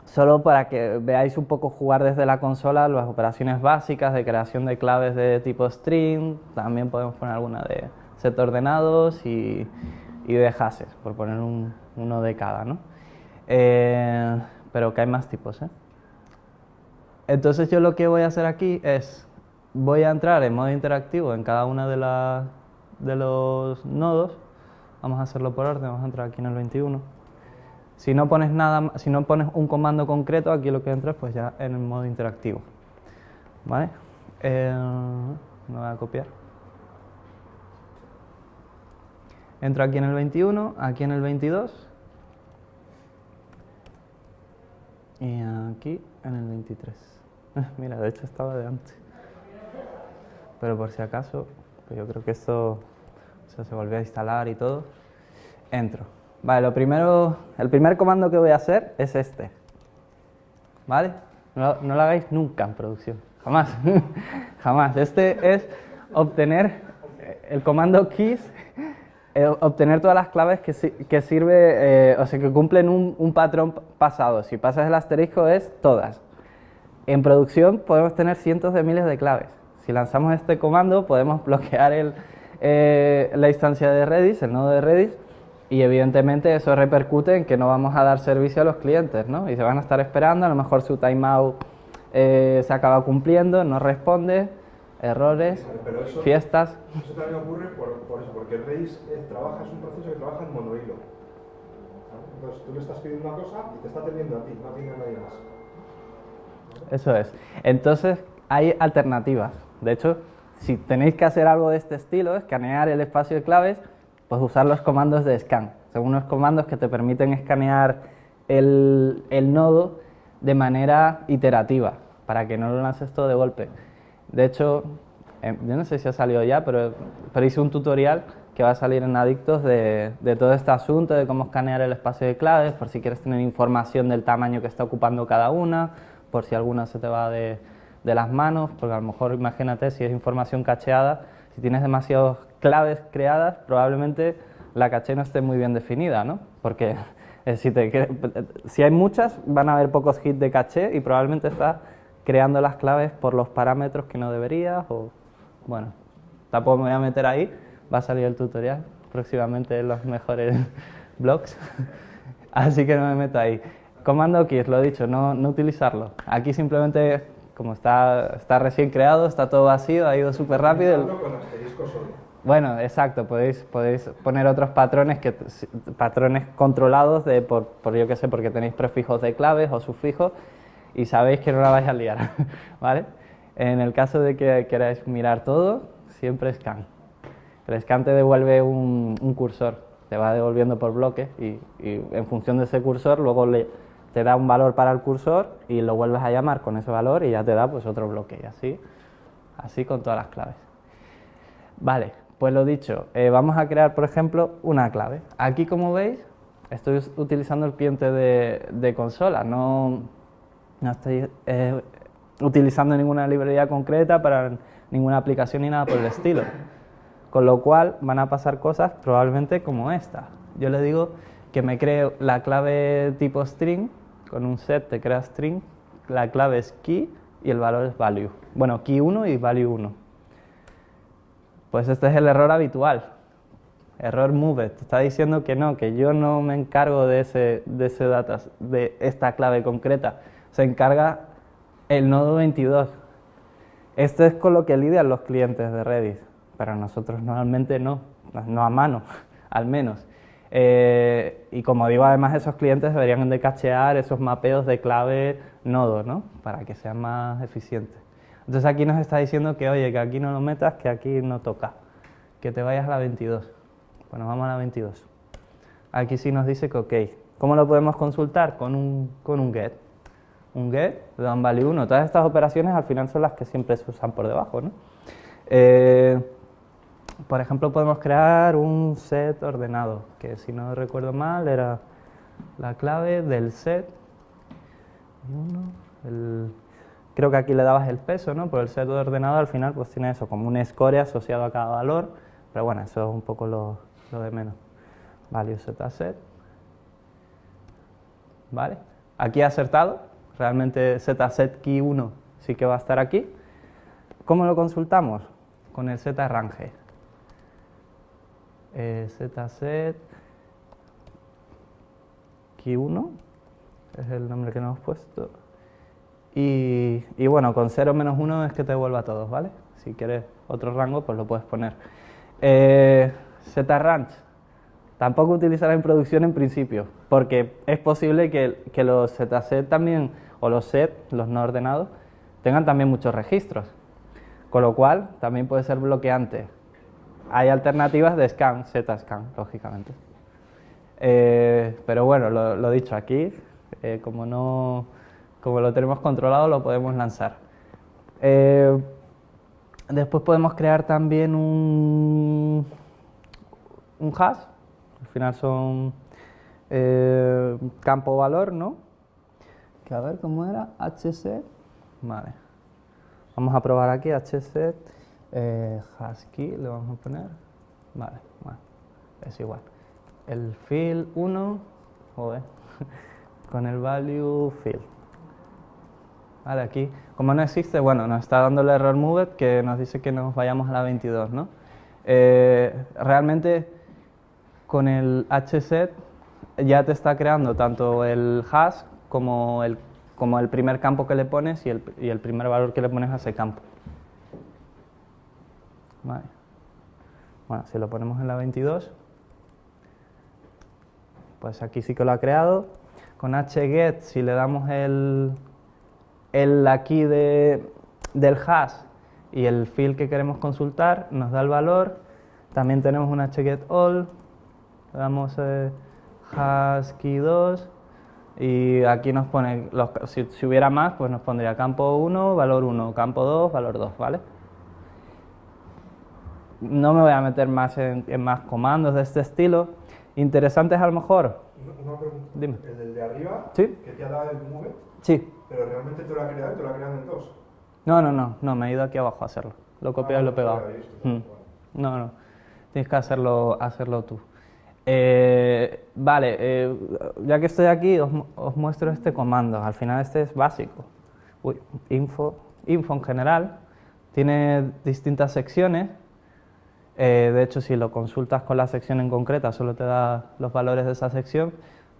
A: Solo para que veáis un poco jugar desde la consola las operaciones básicas de creación de claves de tipo string, también podemos poner alguna de set ordenados y de hashes, por poner uno de cada, ¿no? Pero que hay más tipos, ¿eh? Entonces yo lo que voy a hacer aquí es, voy a entrar en modo interactivo en cada uno de los nodos, vamos a hacerlo por orden, vamos a entrar aquí en el 21. Si no pones nada, si no pones un comando concreto, aquí lo que entra es pues ya en el modo interactivo, ¿vale? Me voy a copiar. Entro aquí en el 21, aquí en el 22 y aquí en el 23. Mira, de hecho estaba de antes. Pero por si acaso, pues yo creo que esto se volvió a instalar y todo. Entro. Vale, el primer comando que voy a hacer es este. ¿Vale? No lo hagáis nunca en producción. Jamás. Jamás. Este es obtener el comando keys, obtener todas las claves que sirve, o sea, que cumplen un patrón pasado. Si pasas el asterisco es todas. En producción podemos tener cientos de miles de claves. Si lanzamos este comando podemos bloquear la instancia de Redis, el nodo de Redis, y evidentemente eso repercute en que no vamos a dar servicio a los clientes, ¿no? Y se van a estar esperando, a lo mejor su timeout se acaba cumpliendo, no responde, errores,
B: pero eso,
A: fiestas.
B: Eso también ocurre por eso, porque Redis es un proceso que trabaja en monohilo. Entonces tú le estás pidiendo una cosa y te está atendiendo a ti, no atiende a nadie más.
A: Eso es. Entonces hay alternativas. De hecho, si tenéis que hacer algo de este estilo, escanear el espacio de claves, pues usar los comandos de scan. Son unos comandos que te permiten escanear el nodo de manera iterativa, para que no lo lances todo de golpe. De hecho, yo no sé si ha salido ya, pero hice un tutorial que va a salir en Adictos de todo este asunto, de cómo escanear el espacio de claves, por si quieres tener información del tamaño que está ocupando cada una, por si alguna se te va de las manos, porque a lo mejor imagínate si es información cacheada, si tienes demasiadas claves creadas, probablemente la caché no esté muy bien definida, ¿no? Porque si hay muchas, van a haber pocos hits de caché y probablemente estás creando las claves por los parámetros que no deberías, o bueno, tampoco me voy a meter ahí, va a salir el tutorial próximamente en los mejores blogs, así que no me meto ahí. Comando keys, lo he dicho, no utilizarlo. Aquí simplemente, como está recién creado, está todo vacío, ha ido súper rápido.
B: Con asterisco solo.
A: Bueno, exacto, podéis poner otros patrones controlados por yo qué sé, porque tenéis prefijos de claves o sufijos y sabéis que no la vais a liar, ¿vale? En el caso de que queráis mirar todo, siempre scan. El scan te devuelve un cursor, te va devolviendo por bloques y en función de ese cursor luego te da un valor para el cursor y lo vuelves a llamar con ese valor y ya te da pues otro bloque y así con todas las claves. Vale, pues lo dicho, vamos a crear por ejemplo una clave. Aquí como veis estoy utilizando el cliente de consola, no estoy utilizando ninguna librería concreta para ninguna aplicación ni nada por el estilo. Con lo cual van a pasar cosas probablemente como esta. Yo le digo que me cree la clave tipo string, con un set te crea string, la clave es key y el valor es value. Bueno, key 1 y value 1. Pues este es el error habitual. Error moved. Te está diciendo que no, que yo no me encargo de ese data, de esta clave concreta. Se encarga el nodo 22. Esto es con lo que lidian los clientes de Redis, pero nosotros normalmente no a mano, al menos. Y como digo, además esos clientes deberían de cachear esos mapeos de clave nodo, ¿no? Para que sean más eficientes. Entonces aquí nos está diciendo que, oye, que aquí no lo metas, que aquí no toca, que te vayas a la 22. Bueno, vamos a la 22. Aquí sí nos dice que ok. ¿Cómo lo podemos consultar? Con un get. Un get de value1. Todas estas operaciones al final son las que siempre se usan por debajo, ¿no? Por ejemplo, podemos crear un set ordenado, que si no recuerdo mal era la clave del set. creo que aquí le dabas el peso, ¿no? Por el set ordenado al final pues tiene eso, como un score asociado a cada valor, pero bueno, eso es un poco lo de menos. Value zset, ¿vale? Aquí he acertado, realmente zset key 1 sí que va a estar aquí. ¿Cómo lo consultamos? Con el zrange. Zset key 1 es el nombre que nos hemos puesto. Y bueno, con 0 menos 1 es que te devuelva a todos, ¿vale? Si quieres otro rango, pues lo puedes poner. Zrange, tampoco utilizará en producción en principio, porque es posible que los zset también, o los set, los no ordenados, tengan también muchos registros, con lo cual también puede ser bloqueante. Hay alternativas de scan, zscan, lógicamente. Pero bueno, lo dicho aquí, como lo tenemos controlado, lo podemos lanzar. Después podemos crear también un hash. Al final son campo valor, ¿no? Que a ver cómo era, hset. Vale. Vamos a probar aquí hset, hash key, le vamos a poner. Vale, bueno, es igual. El field 1, joder, con el value field. Vale, aquí, como no existe, bueno, nos está dando el error moved que nos dice que nos vayamos a la 22, ¿no? Realmente con el hset ya te está creando tanto el hash como el primer campo que le pones y el primer valor que le pones a ese campo. Vale. Bueno, si lo ponemos en la 22, pues aquí sí que lo ha creado. Con hget, si le damos el key del hash y el field que queremos consultar, nos da el valor. También tenemos un hgetAll, le damos hash key 2 y aquí nos pone, si hubiera más, pues nos pondría campo 1, valor 1, campo 2, valor 2, ¿vale? No me voy a meter más en más comandos de este estilo. Interesantes a lo mejor.
B: Una pregunta.
A: Dime.
B: El de arriba,
A: ¿Sí?
B: que te ha dado el move,
A: Sí.
B: pero realmente te lo ha creado y te lo ha creado en 2.
A: No, me he ido aquí abajo a hacerlo. Lo he copiado y lo he pegado. No, tienes que hacerlo tú. Vale, ya que estoy aquí os muestro este comando. Al final este es básico. Info en general. Tiene distintas secciones. De hecho, si lo consultas con la sección en concreta, solo te da los valores de esa sección.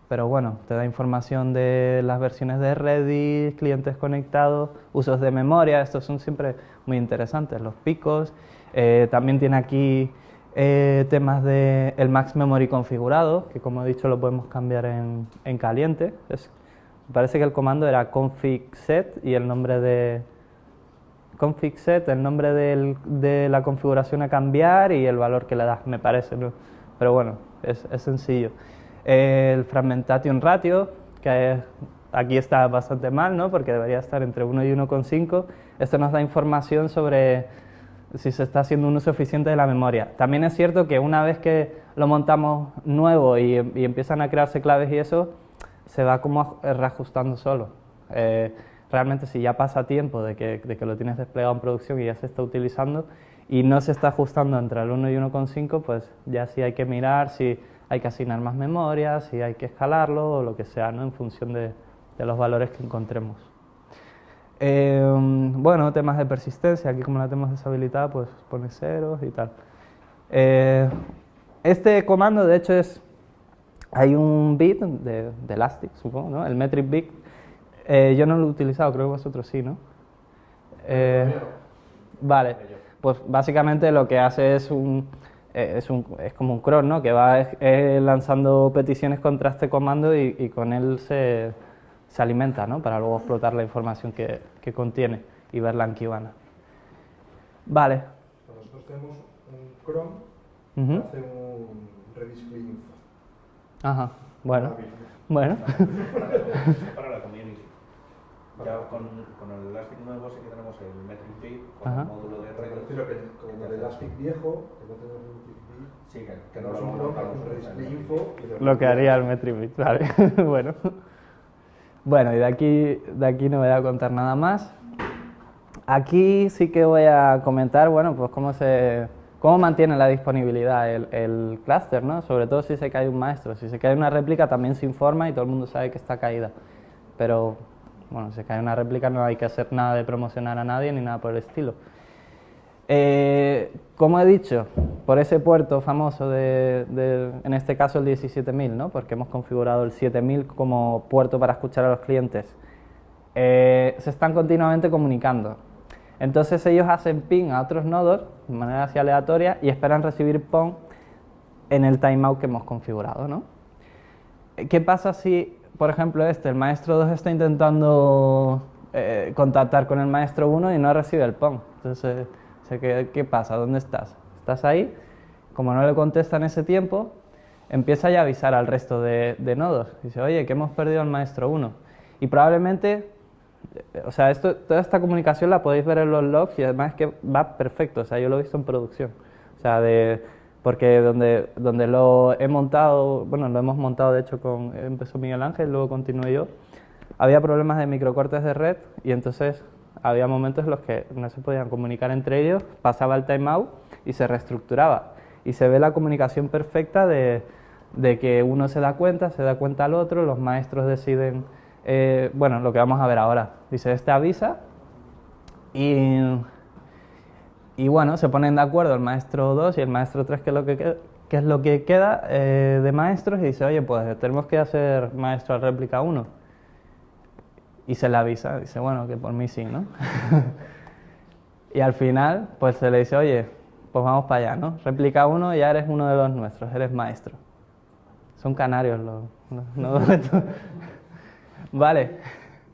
A: Pero bueno, te da información de las versiones de Redis, clientes conectados, usos de memoria. Estos son siempre muy interesantes. Los picos. También tiene aquí temas de el max memory configurado, que como he dicho lo podemos cambiar en caliente. Me parece que el comando era config set y el nombre de config set, el nombre de la configuración a cambiar y el valor que le das, me parece, ¿no? Pero bueno, es sencillo. El fragmentation ratio, que aquí está bastante mal, ¿no? Porque debería estar entre 1 y 1,5. Esto nos da información sobre si se está haciendo un uso eficiente de la memoria. También es cierto que una vez que lo montamos nuevo y empiezan a crearse claves y eso, se va como reajustando solo. Realmente si ya pasa tiempo de que lo tienes desplegado en producción y ya se está utilizando y no se está ajustando entre el 1 y 1,5, pues ya sí hay que mirar si hay que asignar más memoria, si hay que escalarlo o lo que sea, ¿no? En función de los valores que encontremos. Bueno, temas de persistencia, aquí como la tenemos deshabilitada, pues pone ceros y tal. Este comando, de hecho, hay un bit de Elastic, supongo, ¿no? El metric bit. Yo no lo he utilizado, creo que vosotros sí, ¿no? Vale, pues básicamente lo que hace es como un cron, ¿no? Que va lanzando peticiones contra este comando y con él se alimenta, ¿no? Para luego explotar la información que contiene y verla en Kibana. Vale.
B: Nosotros tenemos un cron que hace un Redis CLI info.
A: Ajá, bueno.
C: Para la community. Ya con el Elastic nuevo sí que tenemos el metric bit con el módulo de Redis.
B: Prefiero que con el Elastic viejo, que no tenemos el metric bit,
C: sí, que no
B: tenemos un cron que hace un Redis CLI info.
A: Lo que haría el metric bit, vale. Bueno, y de aquí no me voy a contar nada más. Aquí sí que voy a comentar, bueno, pues cómo mantiene la disponibilidad el clúster, ¿no? Sobre todo si se cae un maestro. Si se cae una réplica también se informa y todo el mundo sabe que está caída. Pero, bueno, si se cae una réplica no hay que hacer nada de promocionar a nadie ni nada por el estilo. Como he dicho, por ese puerto famoso en este caso el 17000, ¿no? Porque hemos configurado el 7000 como puerto para escuchar a los clientes. Se están continuamente comunicando. Entonces ellos hacen ping a otros nodos de manera así aleatoria y esperan recibir PON en el timeout que hemos configurado, ¿no? ¿Qué pasa si, por ejemplo, el maestro 2 está intentando contactar con el maestro 1 y no recibe el PON? Entonces, ¿qué pasa? ¿Dónde estás? ¿Estás ahí? Como no le contesta en ese tiempo, empieza ya a avisar al resto de nodos. Dice, oye, que hemos perdido al maestro 1. Y probablemente, o sea, toda esta comunicación la podéis ver en los logs y además es que va perfecto. O sea, yo lo he visto en producción. O sea, porque donde lo he montado, bueno, lo hemos montado de hecho empezó Miguel Ángel, luego continué yo, había problemas de microcortes de red y entonces había momentos en los que no se podían comunicar entre ellos, pasaba el timeout y se reestructuraba. Y se ve la comunicación perfecta de que uno se da cuenta al otro, los maestros deciden, bueno, lo que vamos a ver ahora. Dice, avisa y bueno, se ponen de acuerdo el maestro 2 y el maestro 3, que es lo que queda de maestros, y dice, oye, pues tenemos que hacer maestro a réplica 1. Y se le avisa, dice, bueno, que por mí sí, ¿no? Y al final, pues se le dice, oye, pues vamos para allá, ¿no? Réplica 1, ya eres uno de los nuestros, eres maestro. Son canarios los Vale.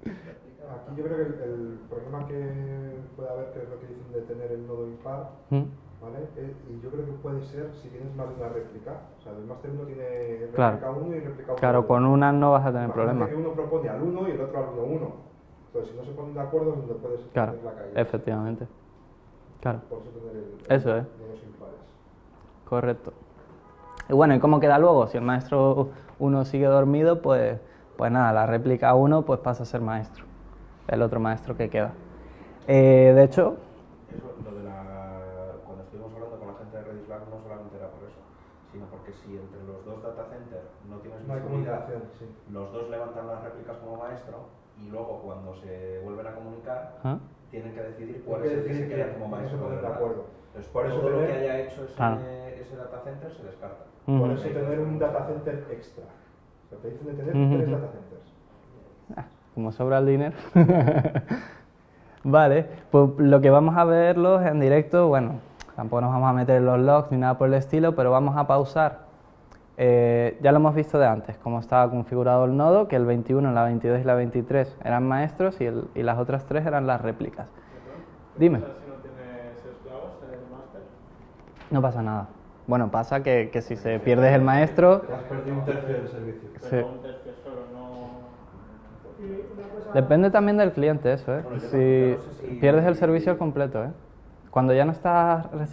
B: Aquí yo creo que el problema que puede haber, que es lo que dicen de tener el nodo impar, ¿vale? Y yo creo que puede ser si tienes más de una réplica. O sea, el máster 1 tiene réplica 1 y réplica 1.
A: Claro, con una no vas a tener problema.
B: Que uno propone al 1 y el otro al 1-1. Entonces, si no se ponen de acuerdo, es donde puedes tener la caída.
A: Efectivamente. Claro.
B: Por eso tener
A: Eso es.
B: nodos impares.
A: Correcto. Y bueno, ¿y cómo queda luego? Si el maestro 1 sigue dormido, pues nada, la réplica 1 pues pasa a ser maestro. El otro maestro que queda. De hecho...
C: Eso, cuando estuvimos hablando con la gente de Redis Lab, no solamente era por eso, sino porque si entre los dos data centers no tienes visibilidad, los dos levantan las réplicas como maestro y luego cuando se vuelven a comunicar, tienen que decidir cuál es el que se queda como maestro.
B: De acuerdo.
C: Entonces, por eso todo lo que haya hecho ese data center se descarta.
B: Por eso tener un data center extra. O sea, te dicen de tener 3 data centers.
A: Como sobra el dinero. Vale, pues lo que vamos a verlos en directo, bueno, tampoco nos vamos a meter en los logs ni nada por el estilo, pero vamos a pausar. Ya lo hemos visto de antes, cómo estaba configurado el nodo, que el 21, la 22 y la 23 eran maestros y las otras 3 eran las réplicas. Dime.
E: Si no tienes esclavos en el máster.
A: No pasa nada. Bueno, pasa que si se pierdes el maestro...
B: Te has perdido un tercio del servicio.
A: Sí.
E: Un tercio solo, no...
A: Depende también del cliente eso, ¿eh?
C: Bueno,
A: Si pierdes el servicio al completo, ¿eh? Cuando ya no estás...
C: Claro,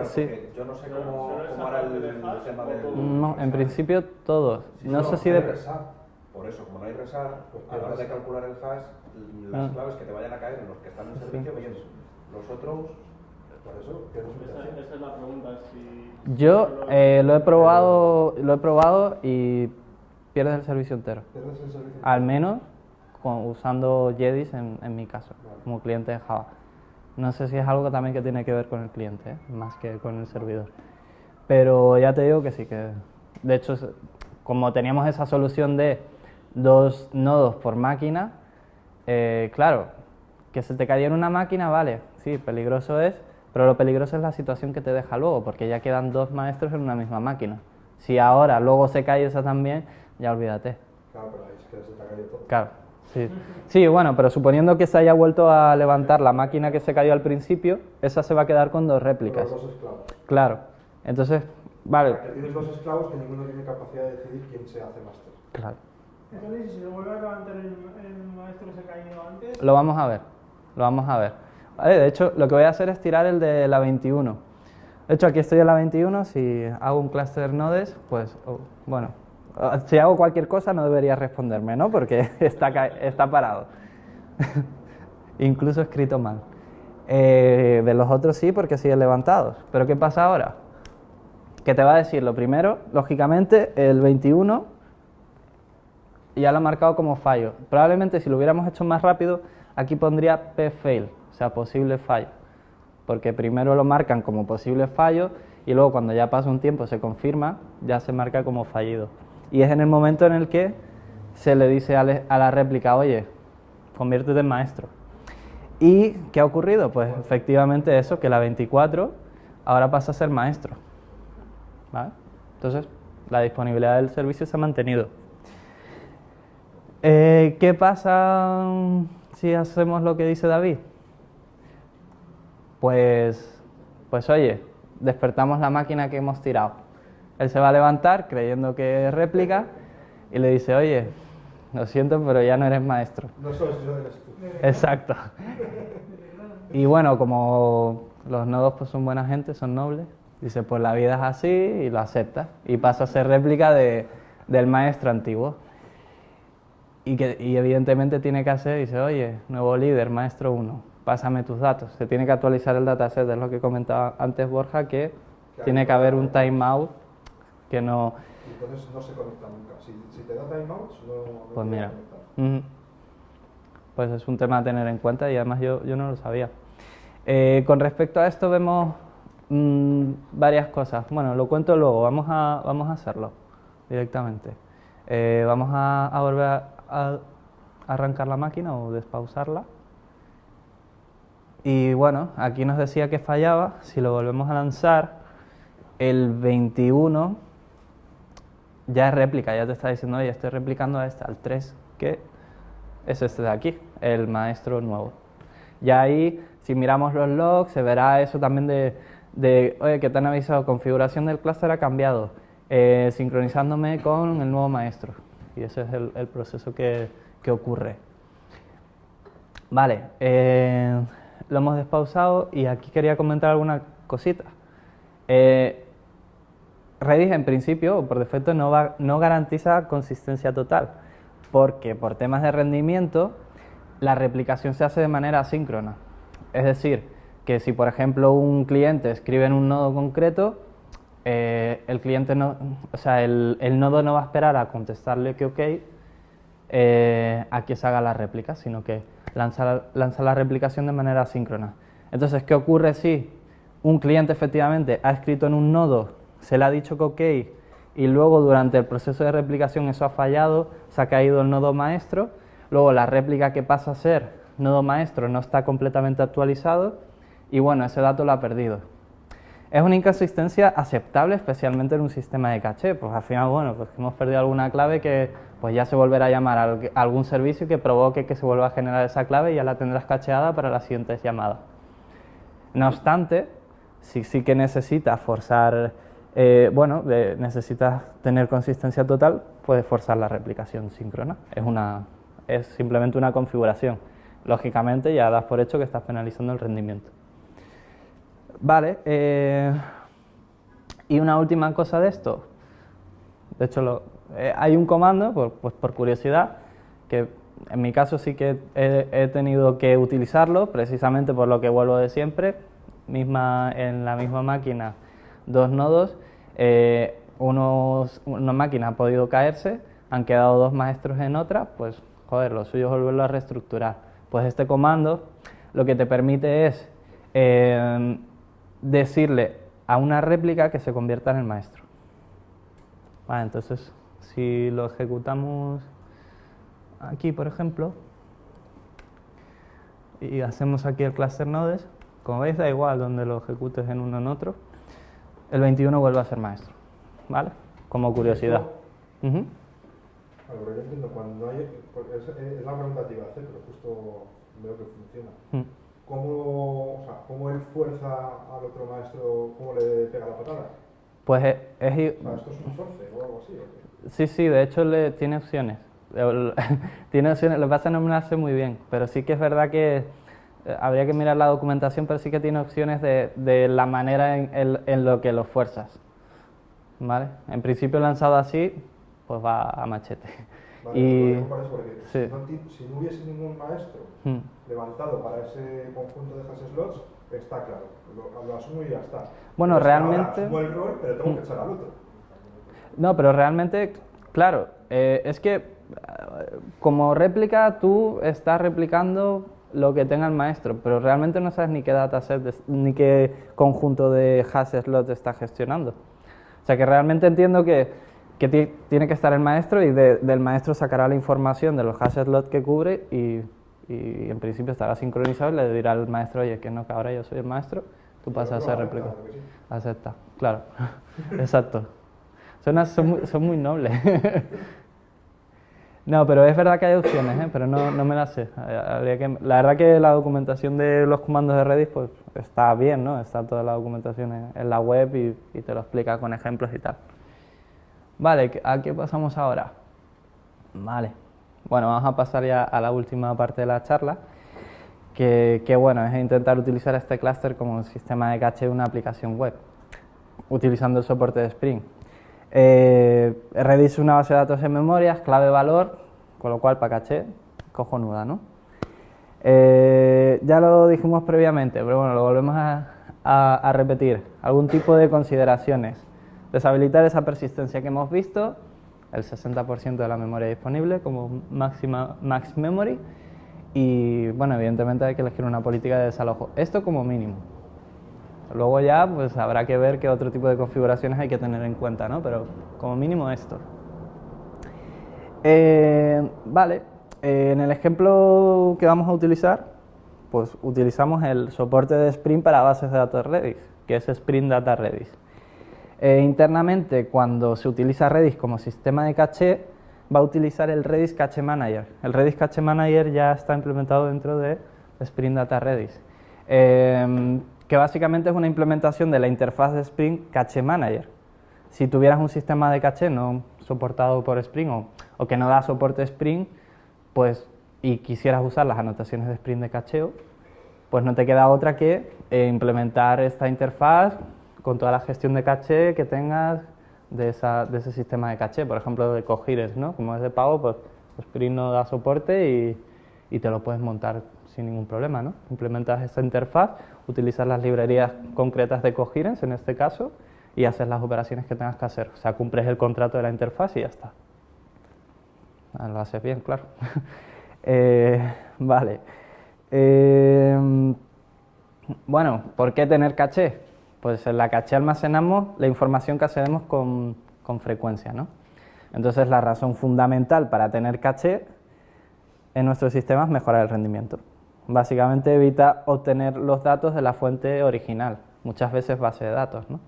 A: sí.
C: yo no sé cómo era el tema del...
A: No, en principio todos.
C: Sí,
A: no sé si de...
C: Por eso, como no hay resar, pues a la hora de calcular el hash, las claves que te vayan a caer en los que están en servicio, bien. Los otros, por eso,
E: Esa es la pregunta. Si
A: Yo lo he probado y pierdes el servicio entero.
B: ¿Pierdes el servicio?
A: Al menos usando Jedis en mi caso, como cliente de Java. No sé si es algo también que tiene que ver con el cliente, ¿eh? Más que con el servidor. Pero ya te digo que sí, que de hecho, como teníamos esa solución de 2 nodos por máquina, claro, que se te cayera una máquina, vale, sí, peligroso es, pero lo peligroso es la situación que te deja luego, porque ya quedan 2 maestros en una misma máquina. Si ahora luego se cae esa también, ya olvídate.
B: Claro, pero ahí es que se te ha caído todo.
A: Claro, sí. Sí, bueno, pero suponiendo que se haya vuelto a levantar la máquina que se cayó al principio, esa se va a quedar con 2 réplicas.
B: Con los 2 esclavos.
A: Claro, entonces, vale.
B: Que tienes 2 esclavos que ninguno tiene capacidad de decidir quién se hace máster.
A: Claro.
D: Entonces, si se vuelve a levantar el maestro que se ha caído antes...
A: Lo vamos a ver, lo vamos a ver. Vale, de hecho, lo que voy a hacer es tirar el de la 21. De hecho, aquí estoy en la 21, si hago un cluster nodes, pues, bueno, si hago cualquier cosa no debería responderme, ¿no? Porque está parado. Incluso escrito mal. De los otros sí, porque siguen levantados. Pero ¿qué pasa ahora? Que te va a decir, lo primero, lógicamente, el 21 ya lo ha marcado como fallo. Probablemente si lo hubiéramos hecho más rápido, aquí pondría P-fail, o sea, posible fallo. Porque primero lo marcan como posible fallo y luego cuando ya pasa un tiempo se confirma, ya se marca como fallido. Y es en el momento en el que se le dice a la réplica, oye, conviértete en maestro. ¿Y qué ha ocurrido? Pues efectivamente eso, que la 24 ahora pasa a ser maestro. ¿Vale? Entonces, la disponibilidad del servicio se ha mantenido. ¿Qué pasa si hacemos lo que dice David? Pues oye, despertamos la máquina que hemos tirado. Él se va a levantar creyendo que es réplica y le dice, oye, lo siento, pero ya no eres maestro.
B: No soy yo, eres tú.
A: Exacto. Y bueno, como los nodos pues son buena gente, son nobles, dice, pues la vida es así y lo acepta. Y pasa a ser réplica del maestro antiguo. Y evidentemente tiene que hacer, dice, oye, nuevo líder, maestro 1, pásame tus datos. Se tiene que actualizar el dataset, es lo que comentaba antes Borja, que tiene que haber un timeout que no...
B: Y entonces no se conecta nunca. Si te da timeouts, no
A: Pues
B: te
A: mira,
B: conectar.
A: pues es un tema a tener en cuenta y además yo no lo sabía. Con respecto a esto vemos varias cosas. Bueno, lo cuento luego, vamos a hacerlo directamente. Vamos a volver a arrancar la máquina o despausarla. Y bueno, aquí nos decía que fallaba. Si lo volvemos a lanzar, el 21 ya es réplica, ya te está diciendo, oye, estoy replicando a este, al 3, que es este de aquí, el maestro nuevo. Ya ahí, si miramos los logs, se verá eso también de oye, que te han avisado, configuración del clúster ha cambiado, sincronizándome con el nuevo maestro. Y ese es el proceso que ocurre. Vale, lo hemos despausado y aquí quería comentar alguna cosita. Redis en principio, o por defecto, no garantiza consistencia total, porque por temas de rendimiento la replicación se hace de manera asíncrona. Es decir, que si por ejemplo un cliente escribe en un nodo concreto, el cliente no, o sea, el nodo no va a esperar a contestarle que ok a que se haga la réplica, sino que lanza la replicación de manera asíncrona. Entonces, ¿qué ocurre si un cliente efectivamente ha escrito en un nodo, se le ha dicho que ok, y luego durante el proceso de replicación eso ha fallado, se ha caído el nodo maestro, luego la réplica que pasa a ser nodo maestro no está completamente actualizado y bueno, ese dato lo ha perdido? Es una inconsistencia aceptable, especialmente en un sistema de caché, pues al final, bueno, pues hemos perdido alguna clave que pues ya se volverá a llamar a algún servicio que provoque que se vuelva a generar esa clave y ya la tendrás cacheada para las siguientes llamadas. No obstante, si sí que necesitas forzar, necesitas tener consistencia total, puedes forzar la replicación síncrona. Es simplemente una configuración. Lógicamente ya das por hecho que estás penalizando el rendimiento. Vale, y una última cosa de esto. De hecho, hay un comando, por curiosidad, que en mi caso sí que he tenido que utilizarlo, precisamente por lo que vuelvo de siempre. En la misma máquina, dos nodos, una máquina ha podido caerse, han quedado dos maestros en otra, pues joder, lo suyo es volverlo a reestructurar. Pues este comando lo que te permite es decirle a una réplica que se convierta en el maestro. Vale, entonces, si lo ejecutamos aquí, por ejemplo, y hacemos aquí el cluster nodes, como veis da igual donde lo ejecutes en uno o en otro, el 21 vuelve a ser maestro, ¿vale? Como curiosidad.
B: Claro, pero yo entiendo, cuando hay, porque es la pregunta que iba a hacer, pero justo veo que funciona. ¿Cómo él fuerza al otro maestro, cómo le pega la patada?
A: Pues
B: ¿Esto es un force o algo así? ¿O qué?
A: Sí, de hecho tiene opciones. Tiene opciones, lo que pasa es que no me lo hace muy bien, pero sí que es verdad que habría que mirar la documentación, pero sí que tiene opciones de la manera en lo que lo fuerzas. ¿Vale? En principio lanzado así, pues va a machete.
B: Vale,
A: Y
B: lo digo por eso, porque
A: sí.
B: si no hubiese ningún maestro
A: Mm.
B: levantado para ese conjunto de hash slots, está claro, lo asumo y ya está.
A: Bueno,
B: Entonces,
A: realmente-
B: ahora asumo el rol, pero tengo que echar al otro.
A: No, pero realmente, claro, es que como réplica tú estás replicando lo que tenga el maestro, pero realmente no sabes ni qué dataset, ni qué conjunto de hash slots está gestionando. O sea que realmente entiendo que tiene que estar el maestro y del maestro sacará la información de los hash slots que cubre y en principio estará sincronizado y le dirá al maestro, oye, que no, que ahora yo soy el maestro, tú pasas a ser réplica. Acepta, claro, exacto. Son muy nobles. No, pero es verdad que hay opciones, pero no me las sé. La verdad que la documentación de los comandos de Redis pues está bien, ¿no? Está toda la documentación en la web y te lo explica con ejemplos y tal. Vale, ¿a qué pasamos ahora? Vale. Bueno, vamos a pasar ya a la última parte de la charla, que bueno, es intentar utilizar este clúster como un sistema de caché de una aplicación web, utilizando el soporte de Spring. Redis es una base de datos en memoria, clave valor, con lo cual para caché, cojonuda, ¿no? Ya lo dijimos previamente, pero bueno, lo volvemos a repetir. Algún tipo de consideraciones. Deshabilitar esa persistencia que hemos visto, el 60% de la memoria disponible como max memory, y bueno, evidentemente hay que elegir una política de desalojo. Esto como mínimo. Luego ya pues habrá que ver qué otro tipo de configuraciones hay que tener en cuenta, ¿no? Pero como mínimo esto. Vale, en el ejemplo que vamos a utilizar, pues utilizamos el soporte de Spring para bases de datos Redis, que es Spring Data Redis. Internamente, cuando se utiliza Redis como sistema de caché, va a utilizar el Redis Cache Manager. El Redis Cache Manager ya está implementado dentro de Spring Data Redis. Que básicamente es una implementación de la interfaz de Spring Cache Manager. Si tuvieras un sistema de caché no soportado por Spring o que no da soporte a Spring, pues, y quisieras usar las anotaciones de Spring de cacheo, pues no te queda otra que implementar esta interfaz con toda la gestión de caché que tengas de ese sistema de caché. Por ejemplo, de Coheres, ¿no? Como es de pago, pues Spring no da soporte y te lo puedes montar sin ningún problema, ¿no? Implementas esta interfaz, utilizas las librerías concretas de Coherence en este caso y haces las operaciones que tengas que hacer. O sea, cumples el contrato de la interfaz y ya está. Lo haces bien, claro. Vale. Bueno, ¿por qué tener caché? Pues en la caché almacenamos la información que accedemos con frecuencia, ¿no? Entonces la razón fundamental para tener caché en nuestros sistemas es mejorar el rendimiento. Básicamente evita obtener los datos de la fuente original, muchas veces base de datos, ¿no?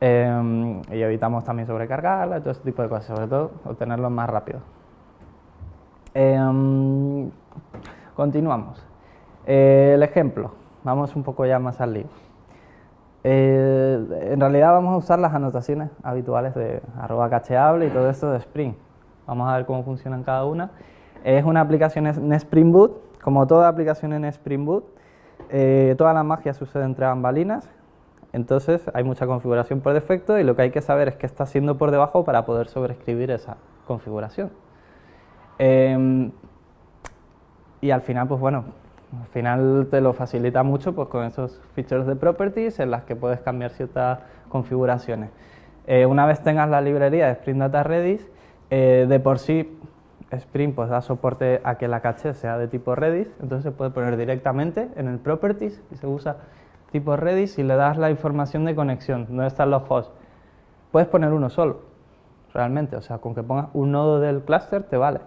A: Y evitamos también sobrecargarla y todo ese tipo de cosas, sobre todo obtenerlo más rápido. Continuamos. El ejemplo, vamos un poco ya más al lío. En realidad vamos a usar las anotaciones habituales de @cacheable y todo esto de Spring. Vamos a ver cómo funcionan cada una. Es una aplicación en Spring Boot, como toda aplicación en Spring Boot. Toda la magia sucede entre bambalinas, entonces hay mucha configuración por defecto y lo que hay que saber es qué está haciendo por debajo para poder sobreescribir esa configuración. Y al final, pues bueno, al final te lo facilita mucho pues, con esos features de properties en las que puedes cambiar ciertas configuraciones. Una vez tengas la librería de Spring Data Redis, de por sí Spring pues, da soporte a que la caché sea de tipo Redis, entonces se puede poner directamente en el properties y se usa tipo Redis y le das la información de conexión, dónde están los hosts. Puedes poner uno solo, realmente, o sea, con que pongas un nodo del clúster te vale.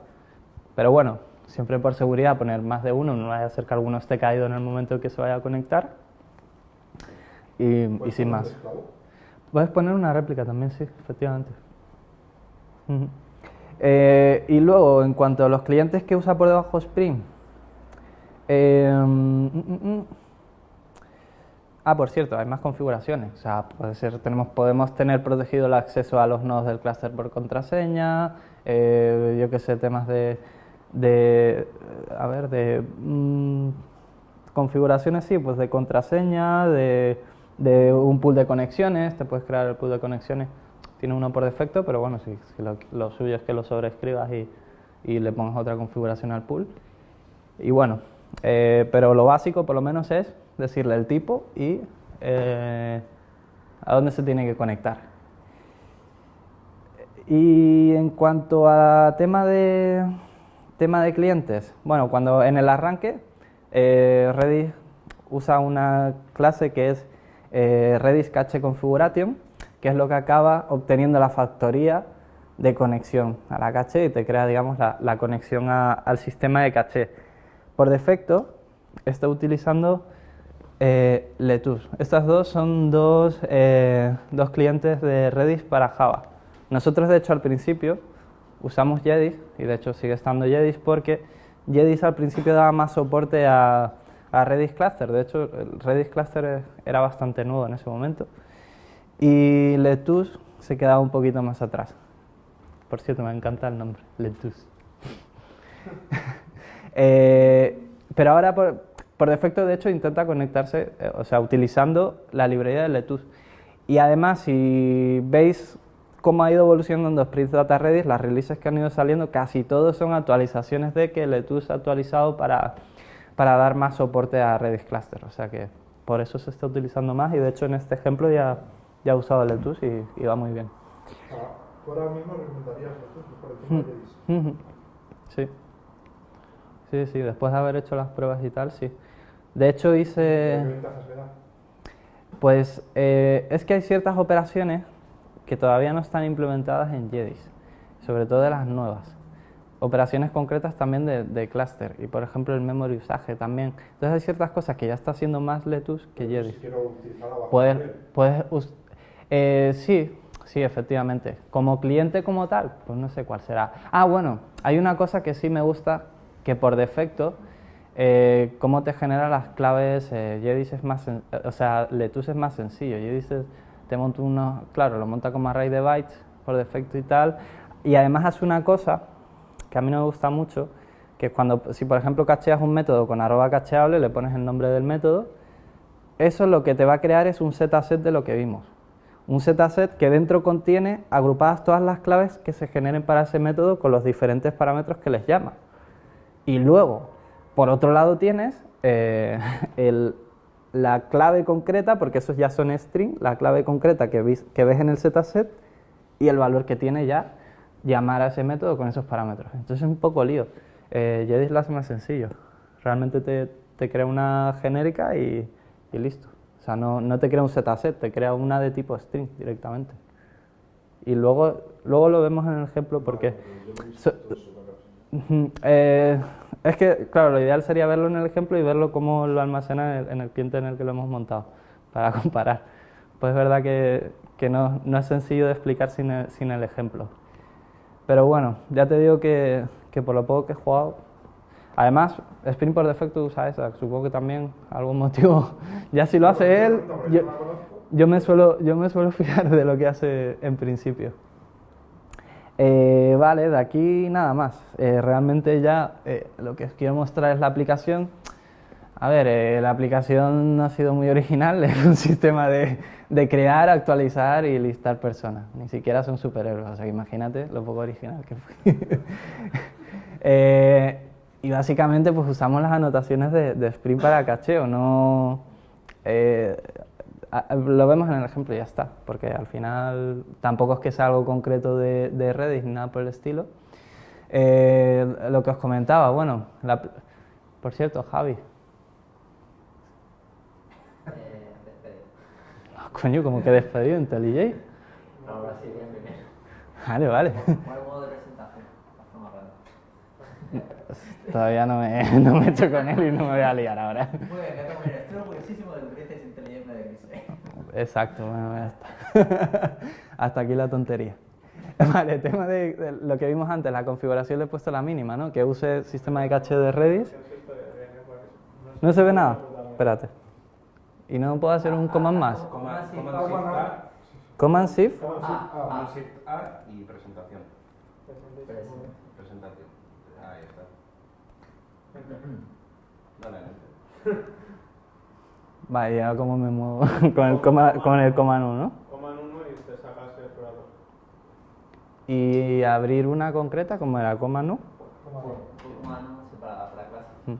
A: Pero bueno, siempre por seguridad poner más de uno, no vaya a ser que alguno esté caído en el momento en que se vaya a conectar y sin más. Puedes poner una réplica también, sí, efectivamente. Y luego, en cuanto a los clientes que usa por debajo Spring, por cierto, hay más configuraciones. O sea, podemos tener protegido el acceso a los nodos del clúster por contraseña, yo qué sé, temas de configuraciones, sí, pues de contraseña, de un pool de conexiones, te puedes crear el pool de conexiones. tiene uno por defecto, pero bueno, si lo suyo es que lo sobreescribas y le pongas otra configuración al pool. Y bueno, pero lo básico por lo menos es decirle el tipo y a dónde se tiene que conectar. Y en cuanto a tema de clientes, bueno, cuando en el arranque Redis usa una clase que es Redis Cache Configuration, que es lo que acaba obteniendo la factoría de conexión a la caché y te crea, digamos, la conexión al sistema de caché. Por defecto está utilizando Letus. Estas dos son dos clientes de Redis para Java. Nosotros, de hecho, al principio usamos Jedis, y de hecho sigue estando Jedis, porque Jedis al principio daba más soporte a Redis Cluster. De hecho, el Redis Cluster era bastante nuevo en ese momento. Y Letus se quedaba un poquito más atrás. Por cierto, me encanta el nombre, Letus. Pero ahora, por defecto, de hecho, intenta conectarse, o sea, utilizando la librería de Letus. Y además, si veis cómo ha ido evolucionando Spring Data Redis, las releases que han ido saliendo, casi todos son actualizaciones de que Letus ha actualizado para dar más soporte a Redis Cluster. O sea que por eso se está utilizando más, y de hecho en este ejemplo ya he usado Letus y va muy bien.
B: ¿Tú ahora mismo recomendarías Letus por encima de Jedis?
A: Sí. Sí, después de haber hecho las pruebas y tal, sí. De hecho
B: ¿Qué
A: hice...
B: ventajas le da?
A: Pues es que hay ciertas operaciones que todavía no están implementadas en Jedis, sobre todo de las nuevas. Operaciones concretas también de cluster, y por ejemplo el memory usage también. Entonces hay ciertas cosas que ya está haciendo más Letus que Jedis.
B: Si quiero utilizarla bajo nivel. Sí, efectivamente. Como cliente como tal, pues no sé cuál será. Ah, bueno, hay una cosa que sí me gusta, que por defecto, cómo te genera las claves. Jedis es más, o sea, Letus es más sencillo. Jedis te monta claro, lo monta como array de bytes por defecto y tal, y además hace una cosa que a mí no me gusta mucho, que es si por ejemplo cacheas un método con @cacheable, le pones el nombre del método, eso lo que te va a crear es un zset de lo que vimos. Un zset que dentro contiene agrupadas todas las claves que se generen para ese método con los diferentes parámetros que les llama. Y luego, por otro lado, tienes la clave concreta, porque esos ya son string, la clave concreta que ves en el zset y el valor que tiene ya llamar a ese método con esos parámetros. Entonces es un poco lío. Jedis lo hace más sencillo. Realmente te crea una genérica y listo. O sea, no te crea un zset, te crea una de tipo string directamente. Y luego lo vemos en el ejemplo porque... es que, claro, lo ideal sería verlo en el ejemplo y verlo cómo lo almacena en el cliente en el que lo hemos montado, para comparar. Pues es verdad que no es sencillo de explicar sin el ejemplo. Pero bueno, ya te digo que por lo poco que he jugado... Además, Spring por defecto usa esa, supongo que también algún motivo... Ya si lo hace él, yo me suelo fijar de lo que hace en principio. Vale, de aquí nada más. Realmente ya lo que os quiero mostrar es la aplicación. A ver, la aplicación no ha sido muy original, es un sistema de crear, actualizar y listar personas. Ni siquiera son superhéroes, o sea, imagínate lo poco original que fue. Y básicamente pues usamos las anotaciones de Spring para cacheo, no... lo vemos en el ejemplo y ya está, porque al final tampoco es que sea algo concreto de Redis ni nada por el estilo. Lo que os comentaba, bueno, por cierto, Javi.
F: Despedido.
A: Coño, como que despedido en IntelliJ.
F: No, ahora sí, bien primero.
A: Vale.
F: ¿Cuál modo de presentación? Hazlo más grande.
A: Todavía no me he hecho con él y no me voy a liar ahora.
F: Muy bien, voy a poner estoy orgullosísimo de que utilices inteligencia de Grise.
A: Exacto, bueno, ya está. Hasta aquí la tontería. Vale, el tema de lo que vimos antes, la configuración le he puesto la mínima, ¿no? Que use sistema de caché de Redis. ¿No se ve nada? Espérate. ¿Y no puedo hacer un command más? Command Shift.
C: Command Shift A y presentación. Presentación. Ahí está. Dale,
A: Vale, ya como me muevo con el command 1, ¿no?
E: Command 1 y te sacas el explorador.
A: y abrir una concreta, como era coma nu.
F: Humano, sí, para clase.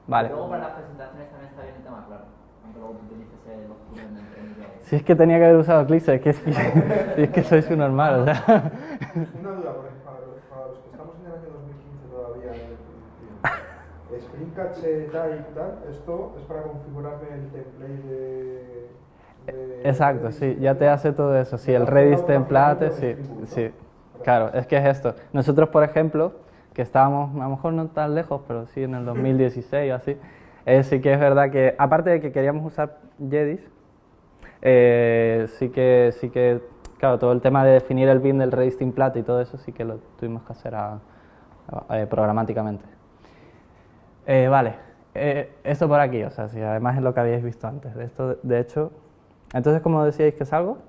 A: Vale.
F: Luego para las presentaciones también está bien el tema, claro. Aunque luego tú utilices los cursos de
A: Si es que tenía que haber usado Clixer, es que soy su normal, o sea.
B: Una duda, por ejemplo, para los que estamos en el año 2015 todavía en Spring Cache Type tal, esto es para configurarme el template de
A: Exacto, sí, ya te hace todo eso. Sí, el Redis template, sí, sí. Claro, es que es esto. Nosotros, por ejemplo, que estábamos, a lo mejor no tan lejos, pero sí en el 2016 o así, sí que es verdad que, aparte de que queríamos usar Jedis, sí que, claro, todo el tema de definir el bin del Redis template y todo eso sí que lo tuvimos que hacer programáticamente. Vale, esto por aquí, o sea, si además es lo que habíais visto antes. De esto, de hecho, entonces, ¿cómo decíais que es algo?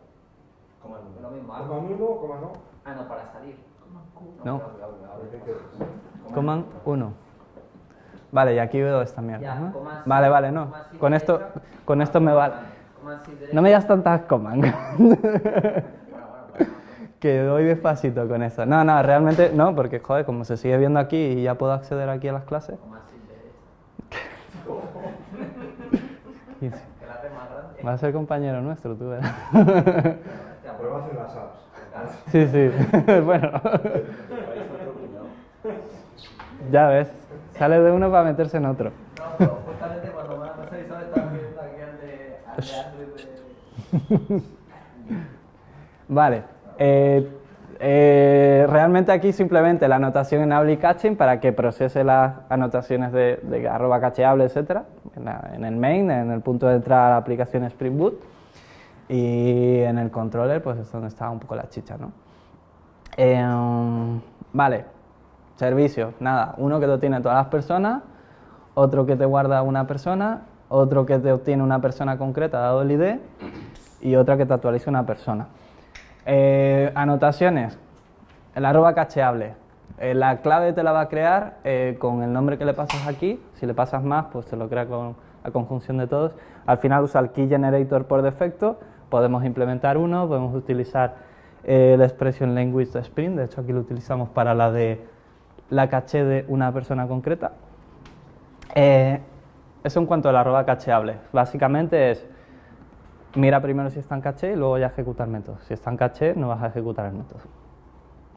C: Como el
F: Lo mismo,
B: Coma
F: algo.
B: nulo, coma no.
F: Ah, no, para salir.
A: No.
B: ¿Qué quieres?
A: Command 1. Vale, y aquí veo esta mierda,
F: Ya,
A: ¿no?
F: command C,
A: Vale, vale, no.
F: command C
A: Con
F: derecha,
A: esto me vale.
F: Command C derecha.
A: No me digas tantas command,
F: Bueno.
A: que voy despacito con eso. No, no, realmente no, porque joder, como se sigue viendo aquí y ya puedo acceder aquí a las clases.
F: Command C derecha.
A: y sí,
F: Que la hace más grande.
A: va a ser compañero nuestro, tú verás.
B: Pero va a hacer las apps.
A: Sí, sí, bueno,
C: país otro cuñado.
A: ya ves, sale de uno para meterse en otro.
F: No, pero justamente cuando me han avisado estaba viendo aquí al de Android de...
A: Vale, realmente aquí simplemente la anotación enable caching para que procese las anotaciones de arroba cacheable, etcétera, en el main, en el punto de entrada a la aplicación Spring Boot, y en el controller pues es donde está un poco la chicha, ¿no? Vale, servicio, nada, uno que te obtiene todas las personas, otro que te guarda una persona, otro que te obtiene una persona concreta dado el ID y otra que te actualiza una persona. Anotaciones, el arroba cacheable. La clave te la va a crear con el nombre que le pasas aquí. Si le pasas más, pues te lo crea con la conjunción de todos. Al final usa el key generator por defecto. Podemos implementar uno, podemos utilizar la expression language de Spring. De hecho, aquí lo utilizamos para la de la caché de una persona concreta. Eso en cuanto al arroba cacheable. Básicamente es: mira primero si está en caché y luego ya ejecuta el método. Si está en caché, no vas a ejecutar el método.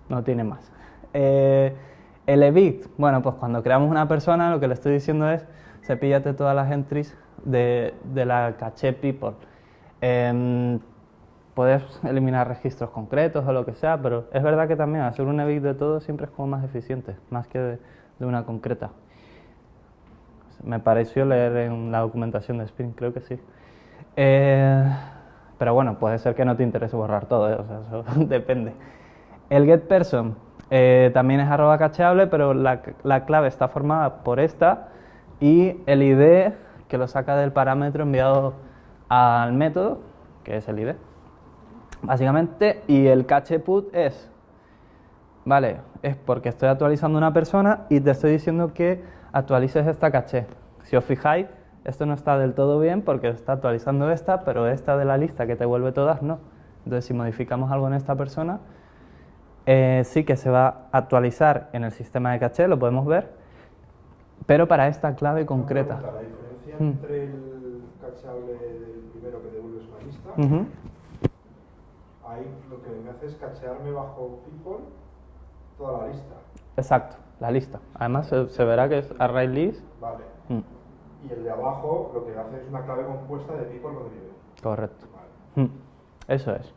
A: No tiene más. El evict, bueno, pues cuando creamos una persona, lo que le estoy diciendo es: cepíllate todas las entries de la caché people. Puedes eliminar registros concretos o lo que sea, pero es verdad que también hacer un evict de todo siempre es como más eficiente, más que de una concreta. Me pareció leer en la documentación de Spring, creo que sí. Pero bueno, puede ser que no te interese borrar todo, o sea, eso depende. El getPerson también es arroba cacheable, pero la clave está formada por esta y el ID que lo saca del parámetro enviado al método, que es el ID, básicamente. Y el cache put es, vale, es porque estoy actualizando una persona y te estoy diciendo que actualices esta caché. Si os fijáis, esto no está del todo bien porque está actualizando esta, pero esta de la lista que te vuelve todas no. Entonces, si modificamos algo en esta persona, sí que se va a actualizar en el sistema de caché, lo podemos ver, pero para esta clave concreta.
B: La diferencia entre el cacheable del primero que devuelves una lista, ahí lo que me hace es cachearme bajo people toda la lista.
A: Exacto, la lista. Además se verá que es array list.
B: Vale. Y el de abajo lo que hace es una clave compuesta de people con nivel.
A: Correcto.
B: Vale.
A: Eso es.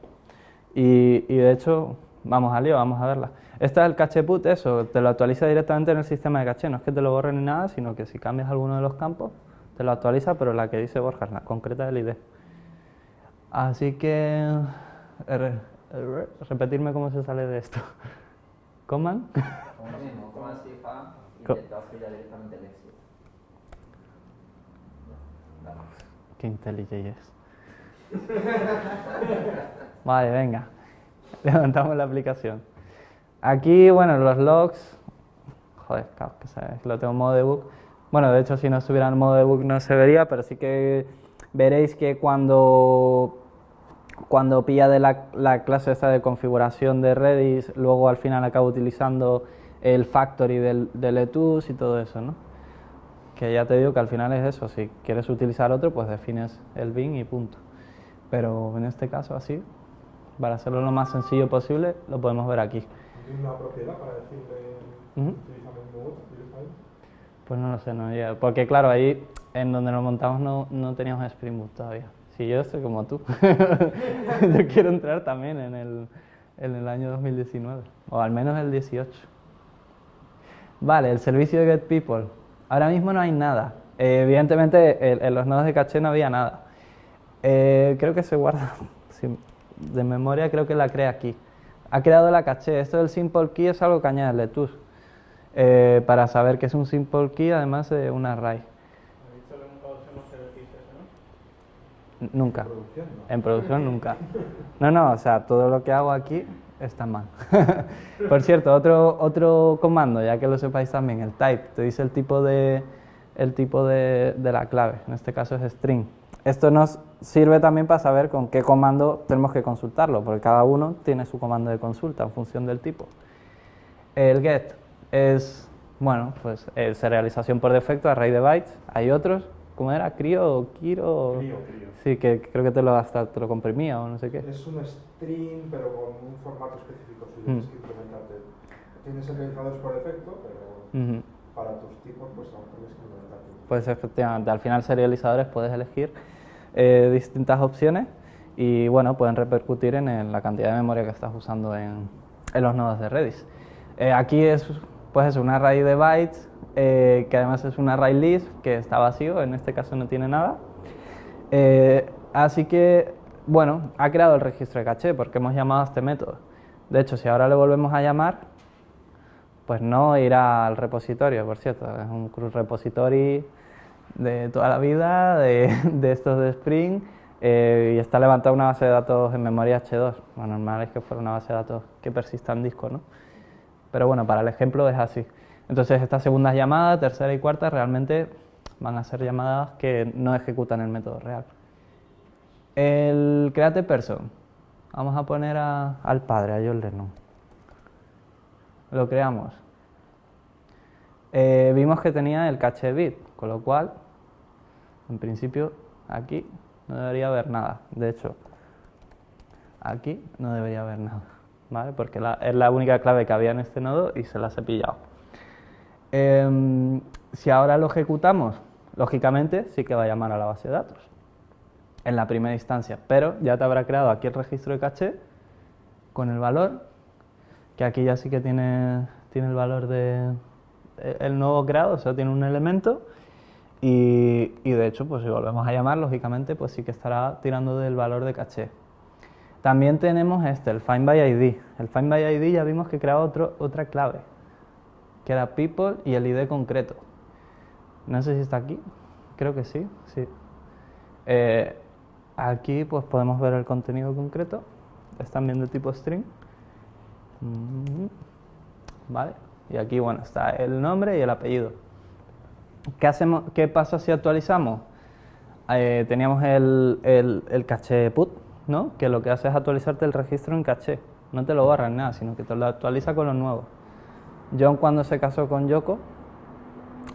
A: Y de hecho, vamos al lío, vamos a verla. Esta es el cache put, eso, te lo actualiza directamente en el sistema de caché. No es que te lo borre ni nada, sino que si cambias alguno de los campos, te lo actualiza, pero la que dice Borja, la concreta del ID. Así que, repetirme cómo se sale de esto. Command.
F: Como lo mismo, command C, fa, y te vas a ya directamente el exit.
A: Qué inteligente es. Vale, venga. Levantamos la aplicación. Aquí, bueno, los logs. Joder, claro, que lo tengo en modo debug. Bueno, de hecho, si no estuviera en modo debug no se vería, pero sí que veréis que cuando cuando pilla de la clase esta de configuración de Redis, luego al final acaba utilizando el factory del etus y todo eso, ¿no? Que ya te digo que al final es eso, si quieres utilizar otro, pues defines el bin y punto. Pero en este caso así, para hacerlo lo más sencillo posible, lo podemos ver aquí.
B: ¿Tiene una propiedad para decirle utilízame un nuevo, utiliza ahí?
A: Pues no lo sé, no llega. Porque claro, ahí en donde lo montamos no teníamos Spring Boot todavía. Si yo estoy como tú, yo quiero entrar también en el año 2019, o al menos el 18. Vale, el servicio de getPeople. Ahora mismo no hay nada. Evidentemente en los nodos de caché no había nada. Creo que se guarda, de memoria creo que la crea aquí. Ha creado la caché. Esto del simple key es algo que añade el Letus. Para saber que es un simple key además de un array.
E: Me dicho que nunca usemos el XS, ¿no?
A: Nunca.
B: En producción, ¿no?
A: En producción nunca. No, o sea, todo lo que hago aquí está mal. Por cierto, otro comando, ya que lo sepáis también, el type, te dice el tipo de la clave, en este caso es string. Esto nos sirve también para saber con qué comando tenemos que consultarlo, porque cada uno tiene su comando de consulta en función del tipo. El get es, bueno, pues serialización por defecto, array de bytes. Hay otros, ¿cómo era? ¿Crio o Kiro?
B: Crio.
A: Sí, que creo que te lo comprimía o no sé qué.
B: Es un string, pero con un formato específico, si tienes que implementarte. Tienes serializadores por defecto, pero para tus tipos, pues aún tienes que implementarte.
A: Pues efectivamente, al final serializadores puedes elegir distintas opciones y bueno, pueden repercutir en la cantidad de memoria que estás usando en los nodos de Redis. Aquí es pues un array de bytes, que además es un array list que está vacío, en este caso no tiene nada. Así que, bueno, ha creado el registro de caché porque hemos llamado a este método. De hecho, si ahora le volvemos a llamar, pues no irá al repositorio, por cierto, es un CRUD repository de toda la vida, de estos de Spring, y está levantada una base de datos en memoria H2. Lo normal es que fuera una base de datos que persista en disco, ¿no? Pero bueno, para el ejemplo es así. Entonces, estas segundas llamadas, tercera y cuarta, realmente van a ser llamadas que no ejecutan el método real. El create person. Vamos a poner al padre, a John Lennon. Lo creamos. Vimos que tenía el caché bit, con lo cual, en principio, aquí no debería haber nada. De hecho, aquí no debería haber nada, ¿vale? Porque es la única clave que había en este nodo y se las he pillado. Si ahora lo ejecutamos, lógicamente sí que va a llamar a la base de datos en la primera instancia, pero ya te habrá creado aquí el registro de caché con el valor, que aquí ya sí que tiene el valor de el nuevo creado, o sea, tiene un elemento y de hecho, pues si volvemos a llamar, lógicamente, pues sí que estará tirando del valor de caché. También tenemos el find by ID. El find by ID ya vimos que creaba otra clave, que era people y el ID concreto. No sé si está aquí, creo que sí. Aquí pues podemos ver el contenido concreto, es también de tipo string. Vale, y aquí bueno, está el nombre y el apellido. ¿Qué hacemos? ¿Qué pasa si actualizamos? Teníamos el caché put, ¿no? Que lo que hace es actualizarte el registro en caché, no te lo borra en nada, sino que te lo actualiza con lo nuevo. John, cuando se casó con Yoko,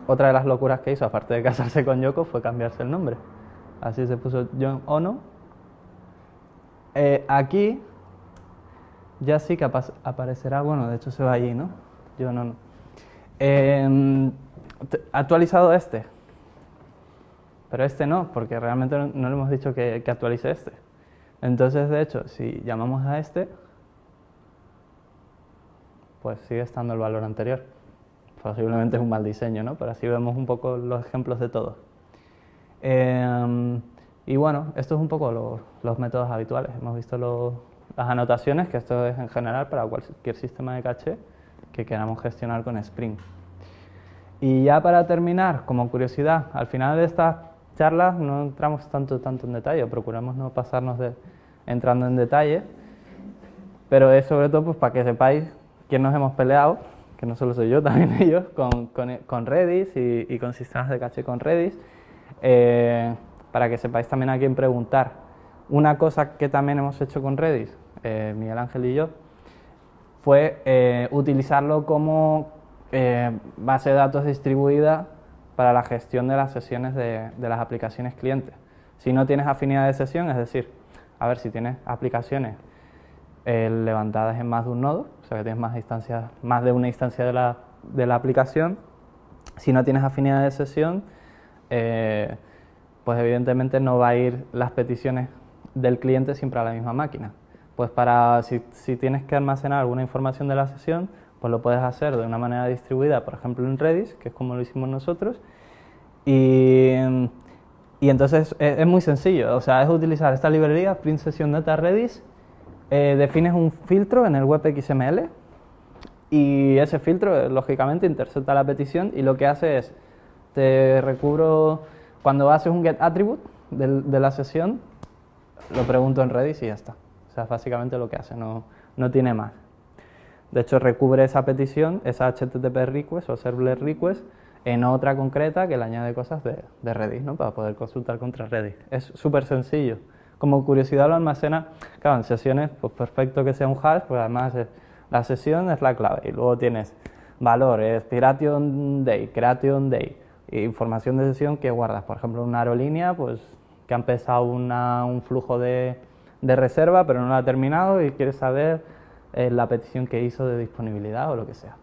A: otra de las locuras que hizo, aparte de casarse con Yoko, fue cambiarse el nombre. Así se puso John Ono. Aquí ya sí que aparecerá, bueno, de hecho se va allí, ¿no? John Ono. Ha actualizado pero este no, porque realmente no le hemos dicho que actualice este. Entonces, de hecho, si llamamos a pues sigue estando el valor anterior. Posiblemente es un mal diseño, ¿no? Pero así vemos un poco los ejemplos de todo. Y bueno, esto es un poco los métodos habituales. Hemos visto las anotaciones, que esto es en general para cualquier sistema de caché que queramos gestionar con Spring. Y ya para terminar, como curiosidad, al final de estas charlas no entramos tanto en detalle, procuramos no pasarnos entrando en detalle, pero es sobre todo pues, para que sepáis quién nos hemos peleado, que no solo soy yo, también ellos, con Redis y con sistemas de caché con Redis, para que sepáis también a quién preguntar Una cosa que también hemos hecho con Redis, Miguel Ángel y yo, fue utilizarlo como base de datos distribuida para la gestión de las sesiones de las aplicaciones clientes. Si no tienes afinidad de sesión, es decir, a ver, si tienes aplicaciones levantadas en más de un nodo, o sea que tienes más de una instancia de la aplicación, si no tienes afinidad de sesión, pues evidentemente no va a ir las peticiones del cliente siempre a la misma máquina. Pues si tienes que almacenar alguna información de la sesión, pues lo puedes hacer de una manera distribuida, por ejemplo en Redis, que es como lo hicimos nosotros, y entonces es muy sencillo, o sea, es utilizar esta librería, print session data Redis, defines un filtro en el web XML, y ese filtro, lógicamente, intercepta la petición y lo que hace es, te recubro, cuando haces un get attribute de la sesión, lo pregunto en Redis y ya está. O sea, es básicamente lo que hace, no tiene más. De hecho, recubre esa petición, esa HTTP request o servlet request, en otra concreta que le añade cosas de Redis, ¿no? Para poder consultar contra Redis. Es súper sencillo. Como curiosidad lo almacena, claro, en sesiones, pues perfecto que sea un hash, pues además la sesión es la clave. Y luego tienes valor, expiration day, creation day, e información de sesión que guardas. Por ejemplo, una aerolínea, pues que ha empezado un flujo de reserva, pero no lo ha terminado y quieres saber la petición que hizo de disponibilidad o lo que sea.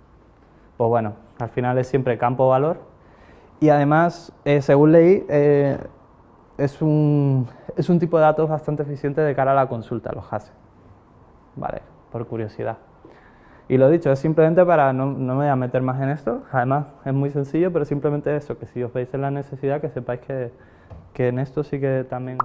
A: Pues bueno, al final es siempre campo valor y además, según leí, es un tipo de datos bastante eficiente de cara a la consulta, los hashes. Vale, por curiosidad. Y lo dicho, es simplemente para, no me voy a meter más en esto, además es muy sencillo, pero simplemente eso, que si os veis en la necesidad, que sepáis que en esto sí que también...